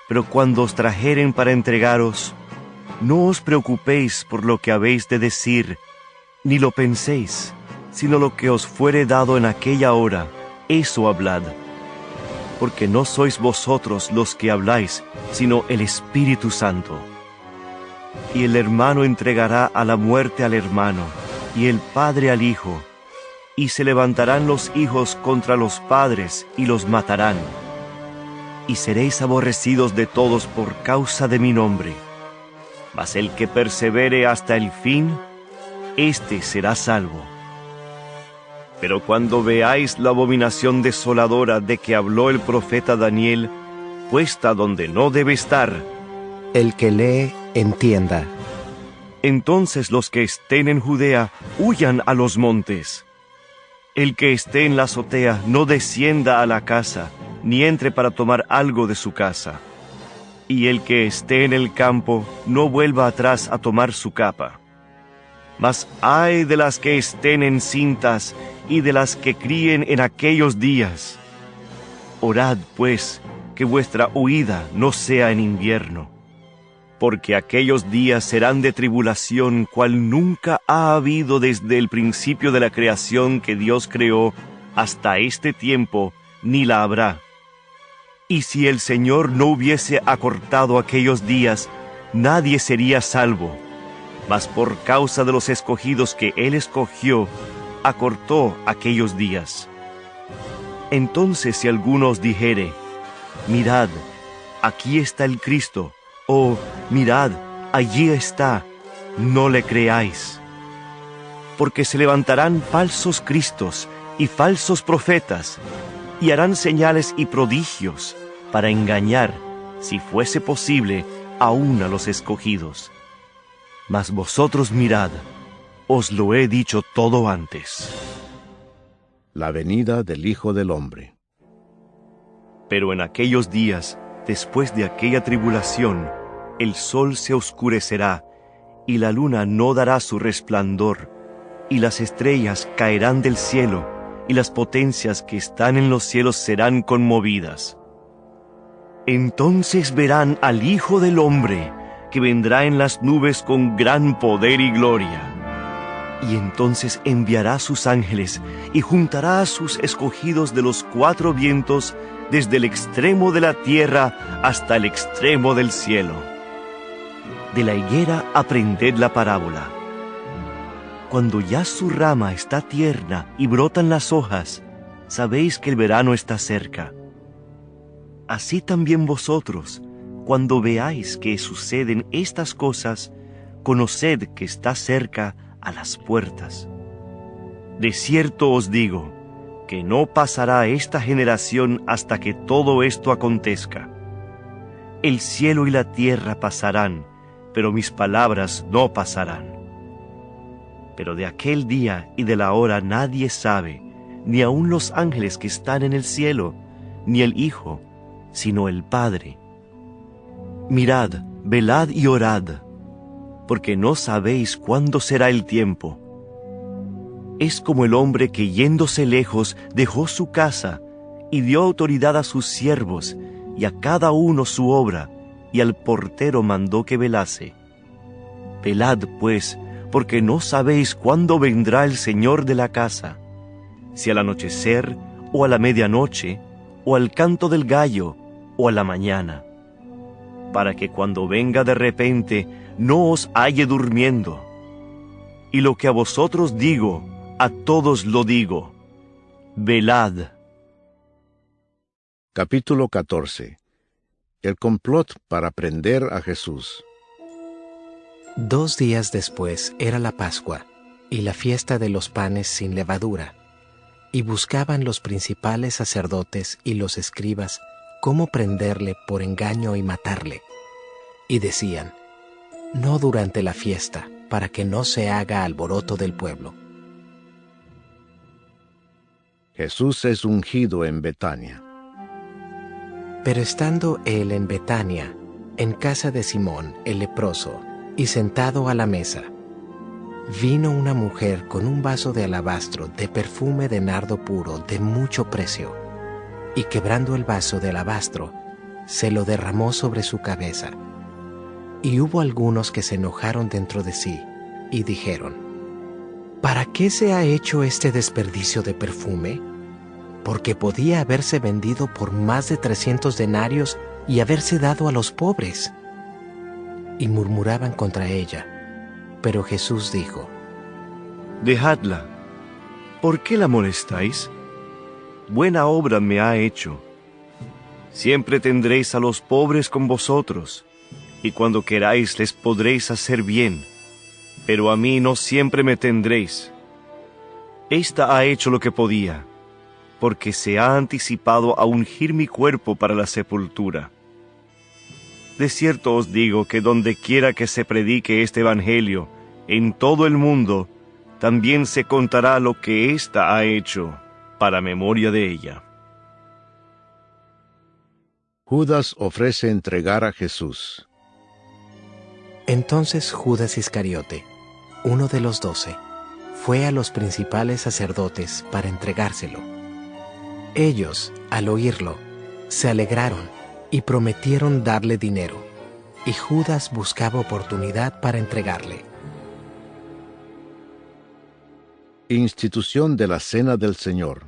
Pero cuando os trajeren para entregaros, no os preocupéis por lo que habéis de decir, ni lo penséis, sino lo que os fuere dado en aquella hora, eso hablad. Porque no sois vosotros los que habláis, sino el Espíritu Santo. Y el hermano entregará a la muerte al hermano, y el padre al hijo, y se levantarán los hijos contra los padres, y los matarán. Y seréis aborrecidos de todos por causa de mi nombre. Mas el que persevere hasta el fin, éste será salvo. Pero cuando veáis la abominación desoladora de que habló el profeta Daniel, puesta donde no debe estar, El que lee, entienda. entonces los que estén en Judea huyan a los montes. El que esté en la azotea no descienda a la casa, ni entre para tomar algo de su casa. Y el que esté en el campo no vuelva atrás a tomar su capa. Mas ay de las que estén encintas y de las que críen en aquellos días. Orad, pues, que vuestra huida no sea en invierno, porque aquellos días serán de tribulación cual nunca ha habido desde el principio de la creación que Dios creó hasta este tiempo, ni la habrá. Y si el Señor no hubiese acortado aquellos días, nadie sería salvo. Mas por causa de los escogidos que Él escogió, acortó aquellos días. Entonces si alguno os dijere, mirad, aquí está el Cristo, o mirad, allí está, no le creáis. Porque se levantarán falsos cristos y falsos profetas, y harán señales y prodigios, para engañar, si fuese posible, aún a los escogidos. Mas vosotros mirad, os lo he dicho todo antes. La venida del Hijo del Hombre. Pero en aquellos días, después de aquella tribulación, el sol se oscurecerá, y la luna no dará su resplandor, y las estrellas caerán del cielo, y las potencias que están en los cielos serán conmovidas. Entonces verán al Hijo del Hombre, que vendrá en las nubes con gran poder y gloria. Y entonces enviará sus ángeles, y juntará a sus escogidos de los cuatro vientos, desde el extremo de la tierra hasta el extremo del cielo. De la higuera aprended la parábola. Cuando ya su rama está tierna y brotan las hojas, sabéis que el verano está cerca. Así también vosotros, cuando veáis que suceden estas cosas, conoced que está cerca a las puertas. De cierto os digo, que no pasará esta generación hasta que todo esto acontezca. El cielo y la tierra pasarán, pero mis palabras no pasarán. Pero de aquel día y de la hora nadie sabe, ni aun los ángeles que están en el cielo, ni el Hijo, sino el Padre. Mirad, velad y orad, porque no sabéis cuándo será el tiempo. Es como el hombre que yéndose lejos dejó su casa y dio autoridad a sus siervos y a cada uno su obra, y al portero mandó que velase. Velad, pues, porque no sabéis cuándo vendrá el Señor de la casa, si al anochecer, o a la medianoche, o al canto del gallo, o a la mañana, para que cuando venga de repente no os halle durmiendo. y lo que a vosotros digo, a todos lo digo. Velad. Capítulo 14. El complot para prender a Jesús. 2 días después era la Pascua y la fiesta de los panes sin levadura, y buscaban los principales sacerdotes y los escribas cómo prenderle por engaño y matarle. Y decían: no durante la fiesta, para que no se haga alboroto del pueblo. Jesús es ungido en Betania. Pero estando él en Betania, en casa de Simón el leproso, y sentado a la mesa, vino una mujer con un vaso de alabastro de perfume de nardo puro de mucho precio, y quebrando el vaso de alabastro, se lo derramó sobre su cabeza. Y hubo algunos que se enojaron dentro de sí, y dijeron: ¿para qué se ha hecho este desperdicio de perfume? Porque podía haberse vendido por más de 300 denarios y haberse dado a los pobres. Y murmuraban contra ella. Pero Jesús dijo: Dejadla. ¿Por qué la molestáis? Buena obra me ha hecho. Siempre tendréis a los pobres con vosotros, y cuando queráis les podréis hacer bien, pero a mí no siempre me tendréis. Esta ha hecho lo que podía, porque se ha anticipado a ungir mi cuerpo para la sepultura. De cierto os digo que donde quiera que se predique este evangelio, en todo el mundo, también se contará lo que ésta ha hecho, para memoria de ella. Judas ofrece entregar a Jesús. Entonces Judas Iscariote, uno de los 12, fue a los principales sacerdotes para entregárselo. Ellos, al oírlo, se alegraron y prometieron darle dinero, y Judas buscaba oportunidad para entregarle. Institución de la Cena del Señor.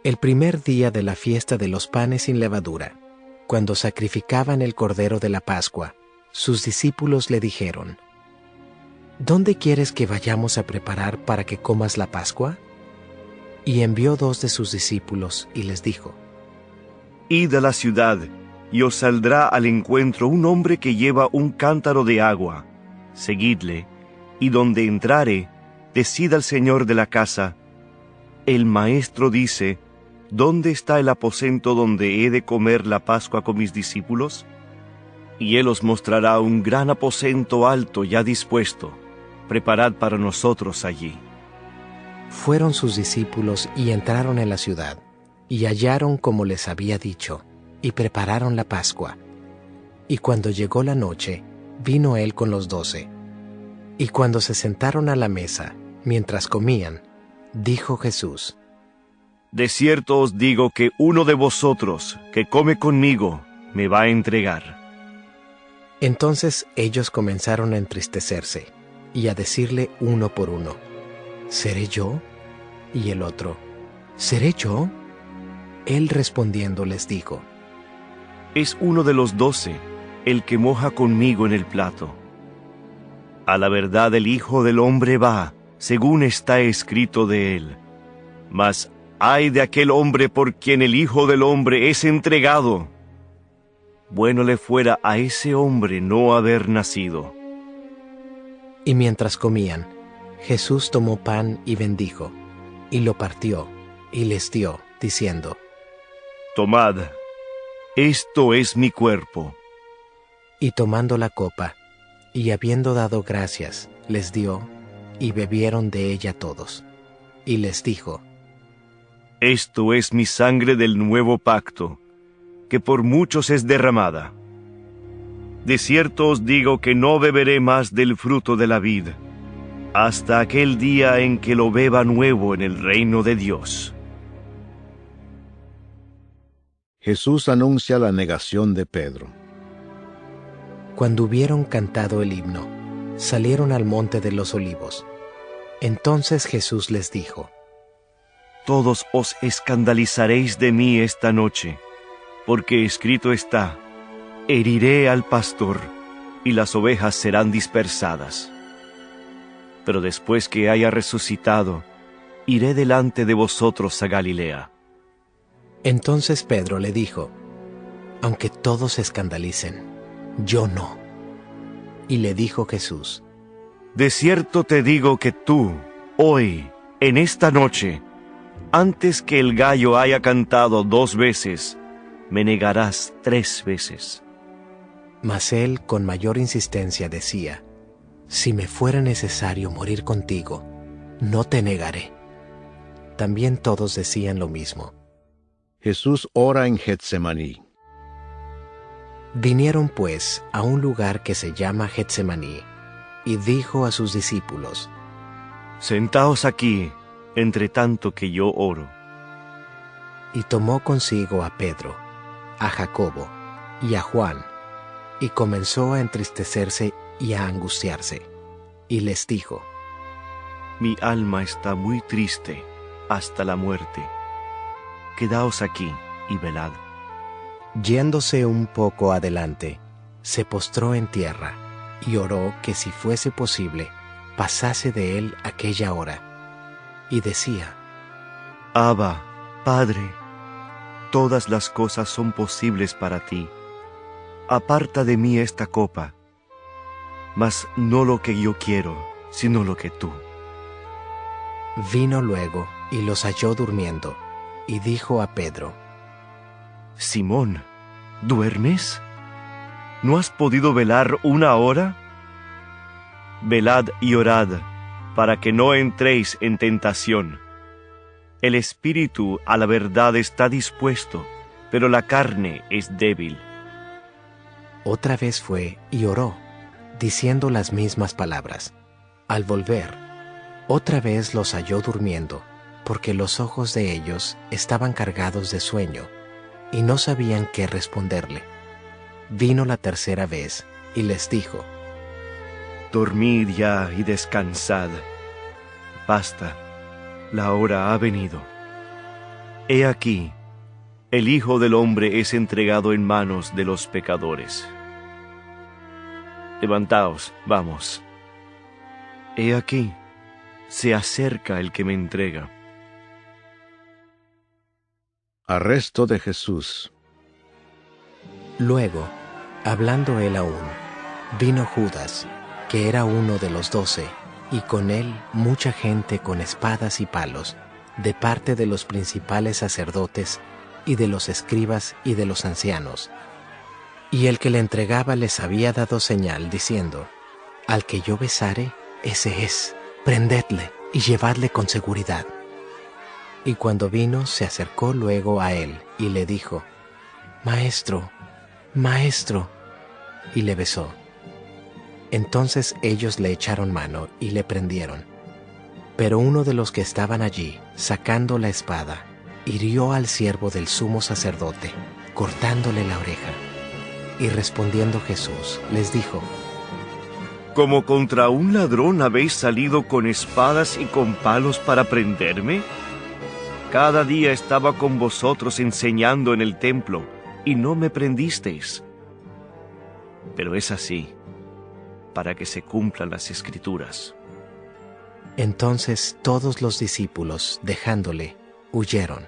El primer día de la fiesta de los panes sin levadura, cuando sacrificaban el cordero de la Pascua, sus discípulos le dijeron: ¿dónde quieres que vayamos a preparar para que comas la Pascua? Y envió 2 de sus discípulos y les dijo: Id a la ciudad, y os saldrá al encuentro un hombre que lleva un cántaro de agua. Seguidle, y donde entrare, decid al señor de la casa: el maestro dice, ¿dónde está el aposento donde he de comer la Pascua con mis discípulos? Y él os mostrará un gran aposento alto ya dispuesto. Preparad para nosotros allí. Fueron sus discípulos y entraron en la ciudad, y hallaron como les había dicho, y prepararon la Pascua. Y cuando llegó la noche, vino él con los 12. Y cuando se sentaron a la mesa, mientras comían, dijo Jesús: De cierto os digo que uno de vosotros, que come conmigo, me va a entregar. Entonces ellos comenzaron a entristecerse, y a decirle uno por uno: ¿seré yo? Y el otro: ¿seré yo? Él respondiendo les dijo: Es uno de los 12, el que moja conmigo en el plato. A la verdad el Hijo del Hombre va, según está escrito de él. Mas ay de aquel hombre por quien el Hijo del Hombre es entregado. Bueno le fuera a ese hombre no haber nacido. Y mientras comían, Jesús tomó pan y bendijo, y lo partió, y les dio, diciendo: Tomad, esto es mi cuerpo. Y tomando la copa, y habiendo dado gracias, les dio, y bebieron de ella todos. Y les dijo: Esto es mi sangre del nuevo pacto, que por muchos es derramada. De cierto os digo que no beberé más del fruto de la vid, hasta aquel día en que lo beba nuevo en el reino de Dios. Jesús anuncia la negación de Pedro. Cuando hubieron cantado el himno, salieron al monte de los olivos. Entonces Jesús les dijo: Todos os escandalizaréis de mí esta noche, porque escrito está: heriré al pastor, y las ovejas serán dispersadas. pero después que haya resucitado, iré delante de vosotros a Galilea. Entonces Pedro le dijo: aunque todos se escandalicen, yo no. Y le dijo Jesús: De cierto te digo que tú, hoy, en esta noche, antes que el gallo haya cantado 2 veces, me negarás 3 veces. Mas él con mayor insistencia decía: si me fuera necesario morir contigo, no te negaré. También todos decían lo mismo. Jesús ora en Getsemaní. Vinieron pues a un lugar que se llama Getsemaní, y dijo a sus discípulos: Sentaos aquí, entre tanto que yo oro. Y tomó consigo a Pedro, a Jacobo y a Juan, y comenzó a entristecerse y a angustiarse, y les dijo: Mi alma está muy triste hasta la muerte. Quedaos aquí y velad. Yéndose un poco adelante, se postró en tierra, y oró que si fuese posible, pasase de él aquella hora. Y decía: Abba, Padre, todas las cosas son posibles para ti. Aparta de mí esta copa, mas no lo que yo quiero, sino lo que tú. Vino luego y los halló durmiendo, y dijo a Pedro: Simón, ¿duermes? ¿No has podido velar 1 hora? Velad y orad, para que no entréis en tentación. El espíritu a la verdad está dispuesto, pero la carne es débil. Otra vez fue y oró, diciendo las mismas palabras. Al volver, otra vez los halló durmiendo, porque los ojos de ellos estaban cargados de sueño, y no sabían qué responderle. Vino la tercera vez, y les dijo: Dormid ya y descansad. Basta, la hora ha venido. He aquí, el Hijo del Hombre es entregado en manos de los pecadores. Levantaos, vamos. He aquí, se acerca el que me entrega. Arresto de Jesús. Luego, hablando él aún, vino Judas, que era uno de los 12, y con él mucha gente con espadas y palos, de parte de los principales sacerdotes, y de los escribas y de los ancianos. Y el que le entregaba les había dado señal, diciendo: al que yo besare, ese es, prendedle y llevadle con seguridad. Y cuando vino, se acercó luego a él, y le dijo: Maestro, Maestro, y le besó. Entonces ellos le echaron mano y le prendieron. Pero uno de los que estaban allí, sacando la espada, hirió al siervo del sumo sacerdote, cortándole la oreja. Y respondiendo Jesús, les dijo: ¿Como contra un ladrón habéis salido con espadas y con palos para prenderme? Cada día estaba con vosotros enseñando en el templo, y no me prendisteis. Pero es así, para que se cumplan las Escrituras. Entonces todos los discípulos, dejándole, huyeron.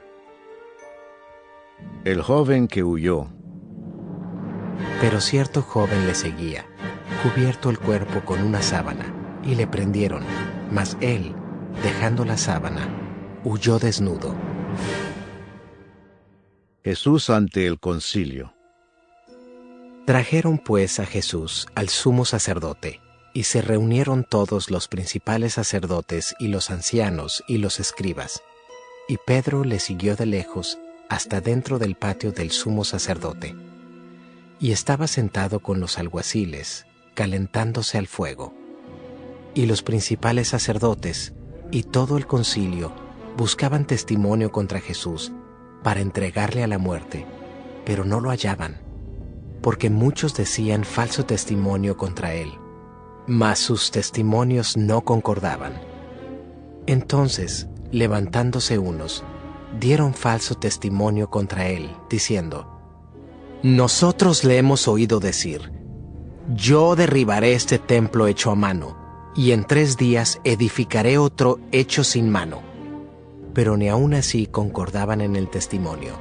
El joven que huyó. Pero cierto joven le seguía, cubierto el cuerpo con una sábana, y le prendieron, mas él, dejando la sábana, huyó desnudo. Jesús ante el concilio. Trajeron pues a Jesús al sumo sacerdote, y se reunieron todos los principales sacerdotes y los ancianos y los escribas. Y Pedro le siguió de lejos hasta dentro del patio del sumo sacerdote. Y estaba sentado con los alguaciles, calentándose al fuego. Y los principales sacerdotes y todo el concilio buscaban testimonio contra Jesús para entregarle a la muerte, pero no lo hallaban, porque muchos decían falso testimonio contra él, mas sus testimonios no concordaban. Entonces, levantándose unos, dieron falso testimonio contra él, diciendo: Nosotros le hemos oído decir: Yo derribaré este templo hecho a mano, y en 3 días edificaré otro hecho sin mano. Pero ni aun así concordaban en el testimonio.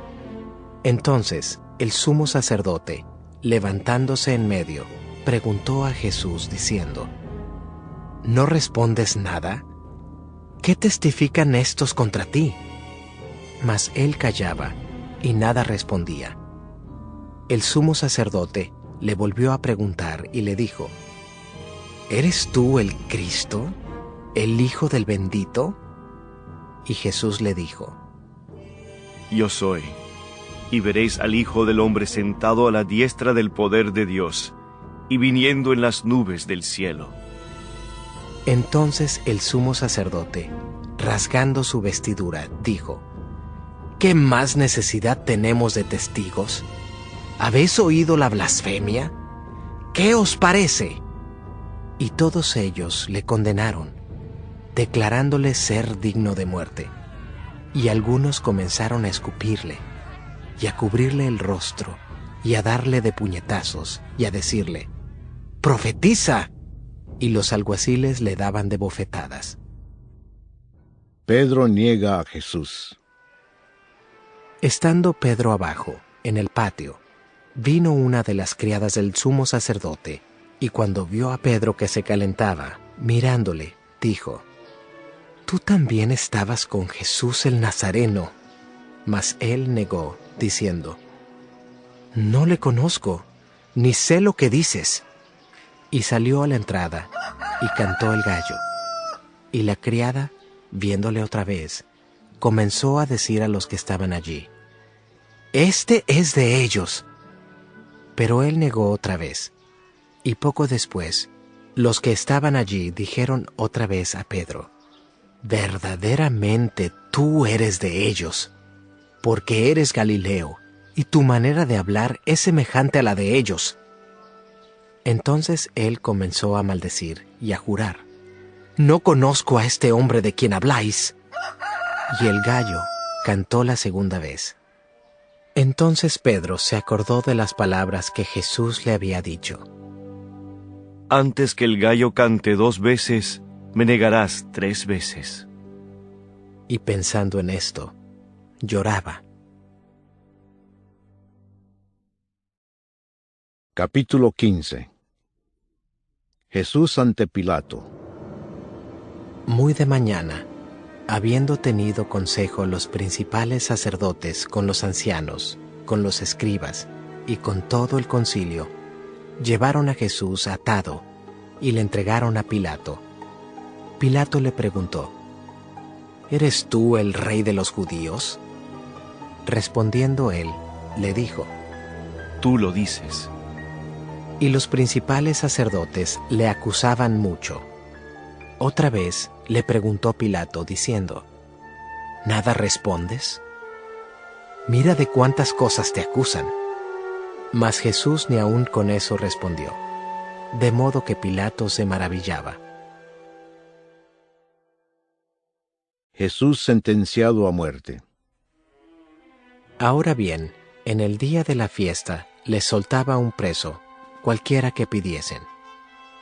Entonces el sumo sacerdote, levantándose en medio, preguntó a Jesús diciendo: ¿No respondes nada? ¿Qué testifican estos contra ti? Mas él callaba y nada respondía. El sumo sacerdote le volvió a preguntar y le dijo: ¿Eres tú el Cristo, el Hijo del Bendito? Y Jesús le dijo: Yo soy, y veréis al Hijo del Hombre sentado a la diestra del poder de Dios, y viniendo en las nubes del cielo. Entonces el sumo sacerdote, rasgando su vestidura, dijo: ¿Qué más necesidad tenemos de testigos? ¿Habéis oído la blasfemia? ¿Qué os parece? Y todos ellos le condenaron, declarándole ser digno de muerte. Y algunos comenzaron a escupirle, y a cubrirle el rostro, y a darle de puñetazos, y a decirle: ¡Profetiza! Y los alguaciles le daban de bofetadas. Pedro niega a Jesús. Estando Pedro abajo, en el patio, vino una de las criadas del sumo sacerdote, y cuando vio a Pedro que se calentaba, mirándole, dijo: «Tú también estabas con Jesús el Nazareno». Mas él negó, diciendo: «No le conozco, ni sé lo que dices». Y salió a la entrada, y cantó el gallo. Y la criada, viéndole otra vez, comenzó a decir a los que estaban allí: «Este es de ellos». Pero él negó otra vez. Y poco después, los que estaban allí dijeron otra vez a Pedro: «Verdaderamente tú eres de ellos, porque eres Galileo, y tu manera de hablar es semejante a la de ellos». Entonces él comenzó a maldecir y a jurar: «No conozco a este hombre de quien habláis». Y el gallo cantó la segunda vez. Entonces Pedro se acordó de las palabras que Jesús le había dicho: «Antes que el gallo cante 2 veces, me negarás 3 veces». Y pensando en esto, lloraba. Capítulo 15. Jesús ante Pilato. Muy de mañana, habiendo tenido consejo los principales sacerdotes con los ancianos, con los escribas y con todo el concilio, llevaron a Jesús atado y le entregaron a Pilato. Pilato le preguntó: «¿Eres tú el rey de los judíos?». Respondiendo él, le dijo: «Tú lo dices». Y los principales sacerdotes le acusaban mucho. Otra vez le preguntó Pilato, diciendo: «¿Nada respondes? Mira de cuántas cosas te acusan». Mas Jesús ni aun con eso respondió, de modo que Pilato se maravillaba. Jesús sentenciado a muerte. Ahora bien, en el día de la fiesta les soltaba un preso, cualquiera que pidiesen.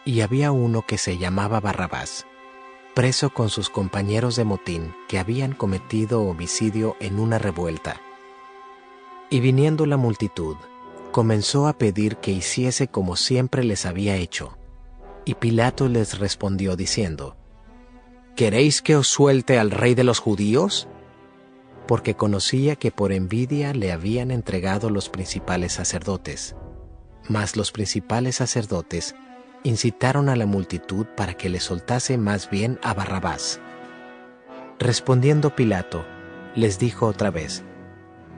Y había uno que se llamaba Barrabás, preso con sus compañeros de motín que habían cometido homicidio en una revuelta. Y viniendo la multitud, comenzó a pedir que hiciese como siempre les había hecho. Y Pilato les respondió diciendo: «¿Queréis que os suelte al rey de los judíos?». Porque conocía que por envidia le habían entregado los principales sacerdotes. Mas los principales sacerdotes incitaron a la multitud para que le soltase más bien a Barrabás. Respondiendo Pilato, les dijo otra vez: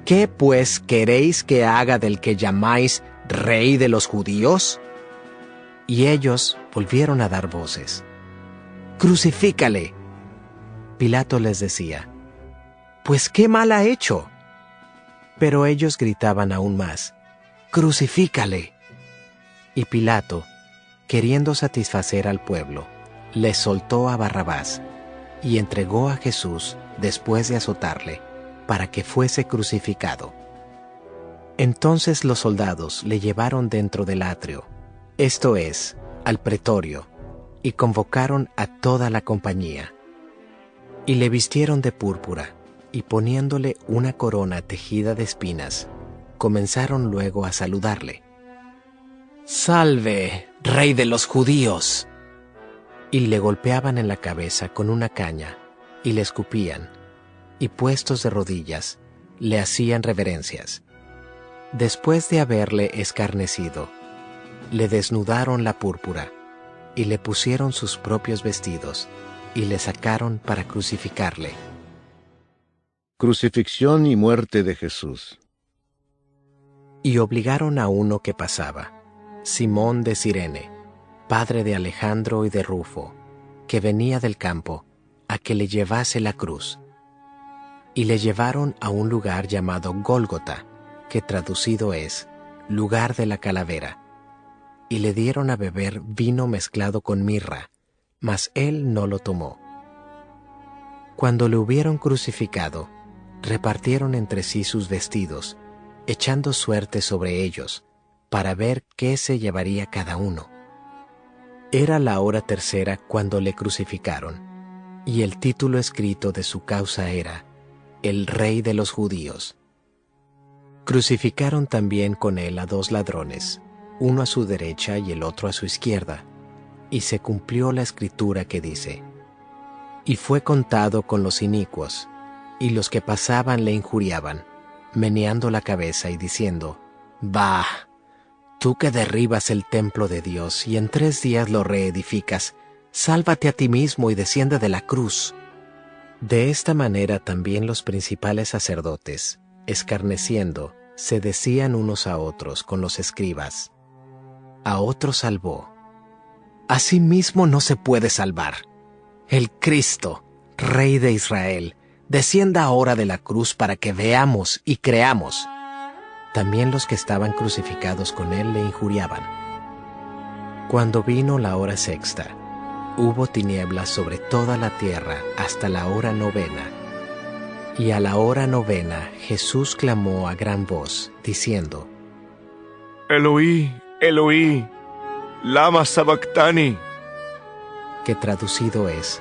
«¿Qué pues queréis que haga del que llamáis rey de los judíos?». Y ellos volvieron a dar voces: «¡Crucifícale!». Pilato les decía: «Pues qué mal ha hecho». Pero ellos gritaban aún más: «¡Crucifícale!». Y Pilato, queriendo satisfacer al pueblo, le soltó a Barrabás y entregó a Jesús después de azotarle, para que fuese crucificado. Entonces los soldados le llevaron dentro del atrio, esto es, al pretorio, y convocaron a toda la compañía. Y le vistieron de púrpura, y poniéndole una corona tejida de espinas, comenzaron luego a saludarle. «¡Salve, Rey de los judíos!» Y le golpeaban en la cabeza con una caña, y le escupían, y puestos de rodillas, le hacían reverencias. Después de haberle escarnecido, le desnudaron la púrpura, y le pusieron sus propios vestidos, y le sacaron para crucificarle. Crucifixión y muerte de Jesús. Y obligaron a uno que pasaba, Simón de Cirene, padre de Alejandro y de Rufo, que venía del campo, a que le llevase la cruz. Y le llevaron a un lugar llamado Gólgota, que traducido es, lugar de la calavera. Y le dieron a beber vino mezclado con mirra, mas él no lo tomó. Cuando le hubieron crucificado, repartieron entre sí sus vestidos, echando suerte sobre ellos, para ver qué se llevaría cada uno. Era la hora tercera cuando le crucificaron, y el título escrito de su causa era, El Rey de los Judíos. Crucificaron también con él a 2 ladrones, uno a su derecha y el otro a su izquierda, y se cumplió la escritura que dice, y fue contado con los inicuos, y los que pasaban le injuriaban, meneando la cabeza y diciendo, «Bah, tú que derribas el templo de Dios y en 3 días lo reedificas, sálvate a ti mismo y desciende de la cruz». De esta manera también los principales sacerdotes, escarneciendo, se decían unos a otros con los escribas, «A otro salvó, a sí mismo no se puede salvar. El Cristo, Rey de Israel, descienda ahora de la cruz para que veamos y creamos». También los que estaban crucificados con él le injuriaban. Cuando vino la hora sexta, hubo tinieblas sobre toda la tierra hasta la hora 9. Y a la hora 9 Jesús clamó a gran voz, diciendo, Eloí, Eloí, lama sabactani, que traducido es,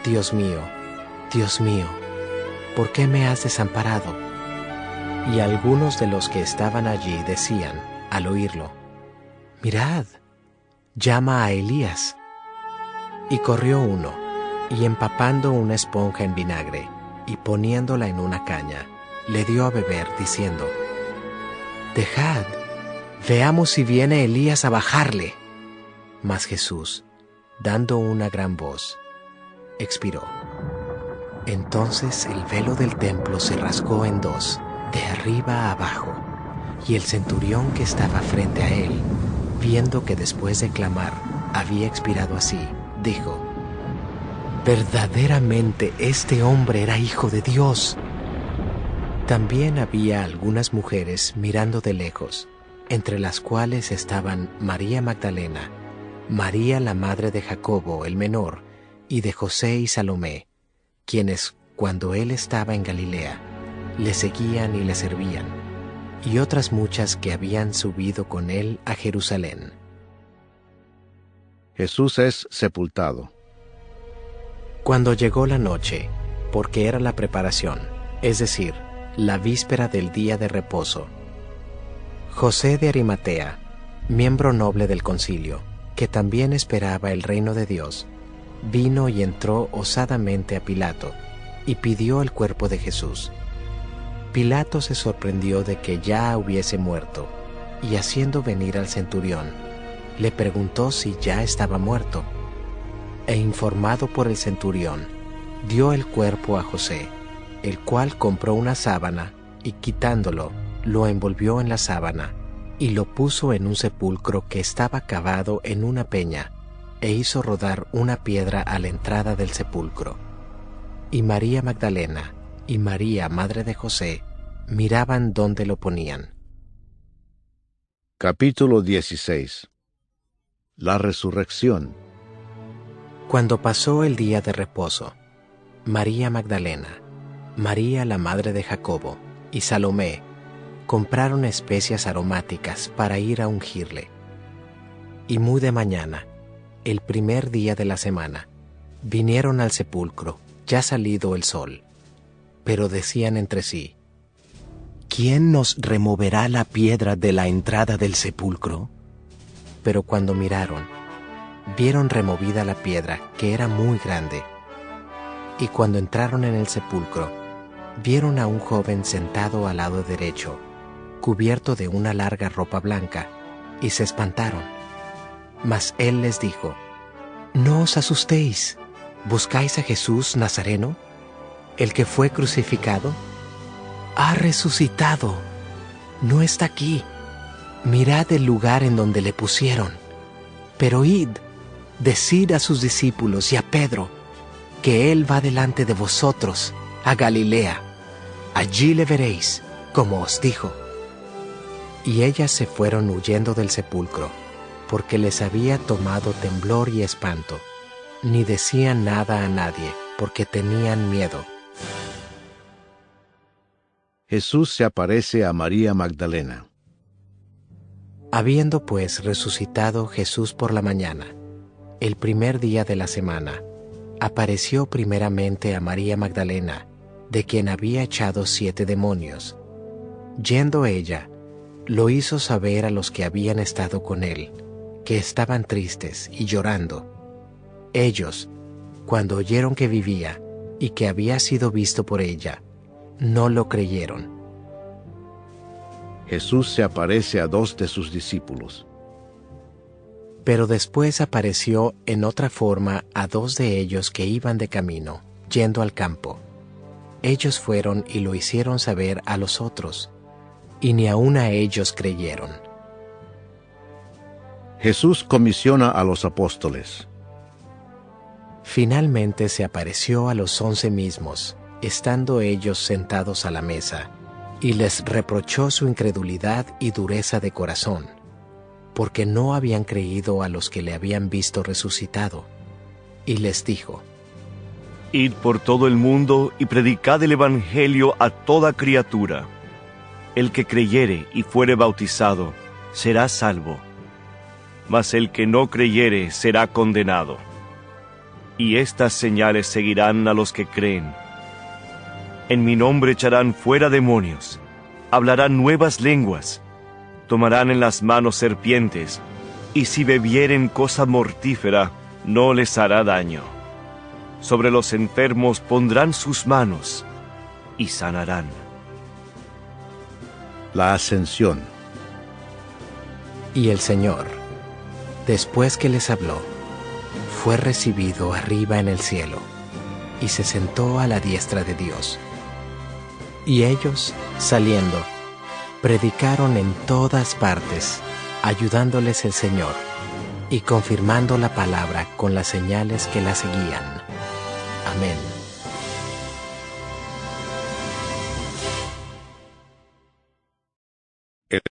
Dios mío, ¿por qué me has desamparado? Y algunos de los que estaban allí decían, al oírlo, mirad, llama a Elías. Y corrió uno, y empapando una esponja en vinagre, y poniéndola en una caña, le dio a beber, diciendo, dejad, veamos si viene Elías a bajarle. Mas Jesús, dando una gran voz, expiró. Entonces el velo del templo se rasgó en 2, de arriba a abajo, y el centurión que estaba frente a él, viendo que después de clamar había expirado así, dijo, verdaderamente este hombre era hijo de Dios. También había algunas mujeres mirando de lejos, entre las cuales estaban María Magdalena, María la madre de Jacobo el menor, y de José y Salomé, quienes, cuando él estaba en Galilea, le seguían y le servían, y otras muchas que habían subido con él a Jerusalén. Jesús es sepultado. Cuando llegó la noche, porque era la preparación, es decir, la víspera del día de reposo, José de Arimatea, miembro noble del concilio, que también esperaba el reino de Dios, vino y entró osadamente a Pilato, y pidió el cuerpo de Jesús. Pilato se sorprendió de que ya hubiese muerto, y haciendo venir al centurión, le preguntó si ya estaba muerto. E informado por el centurión, dio el cuerpo a José, el cual compró una sábana, y quitándolo, lo envolvió en la sábana, y lo puso en un sepulcro que estaba cavado en una peña, e hizo rodar una piedra a la entrada del sepulcro. Y María Magdalena y María, madre de José, miraban dónde lo ponían. Capítulo 16. La resurrección. Cuando pasó el día de reposo, María Magdalena, María la madre de Jacobo y Salomé compraron especias aromáticas para ir a ungirle. Y muy de mañana, el primer día de la semana, vinieron al sepulcro, ya salido el sol. Pero decían entre sí: ¿quién nos removerá la piedra de la entrada del sepulcro? Pero cuando miraron, vieron removida la piedra, que era muy grande. Y cuando entraron en el sepulcro, vieron a un joven sentado al lado derecho, cubierto de una larga ropa blanca, y se espantaron. Mas él les dijo: no os asustéis. ¿Buscáis a Jesús Nazareno, el que fue crucificado? Ha resucitado. No está aquí. Mirad el lugar en donde le pusieron. Pero id, decid a sus discípulos y a Pedro que él va delante de vosotros a Galilea. Allí le veréis, como os dijo. Y ellas se fueron huyendo del sepulcro, porque les había tomado temblor y espanto. Ni decían nada a nadie, porque tenían miedo. Jesús se aparece a María Magdalena. Habiendo pues resucitado Jesús por la mañana, el primer día de la semana, apareció primeramente a María Magdalena, de quien había echado 7 demonios. Yendo ella, lo hizo saber a los que habían estado con él, que estaban tristes y llorando. Ellos, cuando oyeron que vivía y que había sido visto por ella, no lo creyeron. Jesús se aparece a 2 de sus discípulos. Pero después apareció en otra forma a 2 de ellos que iban de camino, yendo al campo. Ellos fueron y lo hicieron saber a los otros, y ni aun a ellos creyeron. Jesús comisiona a los apóstoles. Finalmente se apareció a los 11 mismos, estando ellos sentados a la mesa, y les reprochó su incredulidad y dureza de corazón, porque no habían creído a los que le habían visto resucitado. Y les dijo: Id por todo el mundo y predicad el Evangelio a toda criatura. El que creyere y fuere bautizado será salvo, mas el que no creyere será condenado. Y estas señales seguirán a los que creen. En mi nombre echarán fuera demonios, hablarán nuevas lenguas, tomarán en las manos serpientes, y si bebieren cosa mortífera, no les hará daño. Sobre los enfermos pondrán sus manos, y sanarán. La Ascensión. Y el Señor, después que les habló, fue recibido arriba en el cielo, y se sentó a la diestra de Dios. Y ellos, saliendo, predicaron en todas partes, ayudándoles el Señor, y confirmando la palabra con las señales que la seguían. Amén.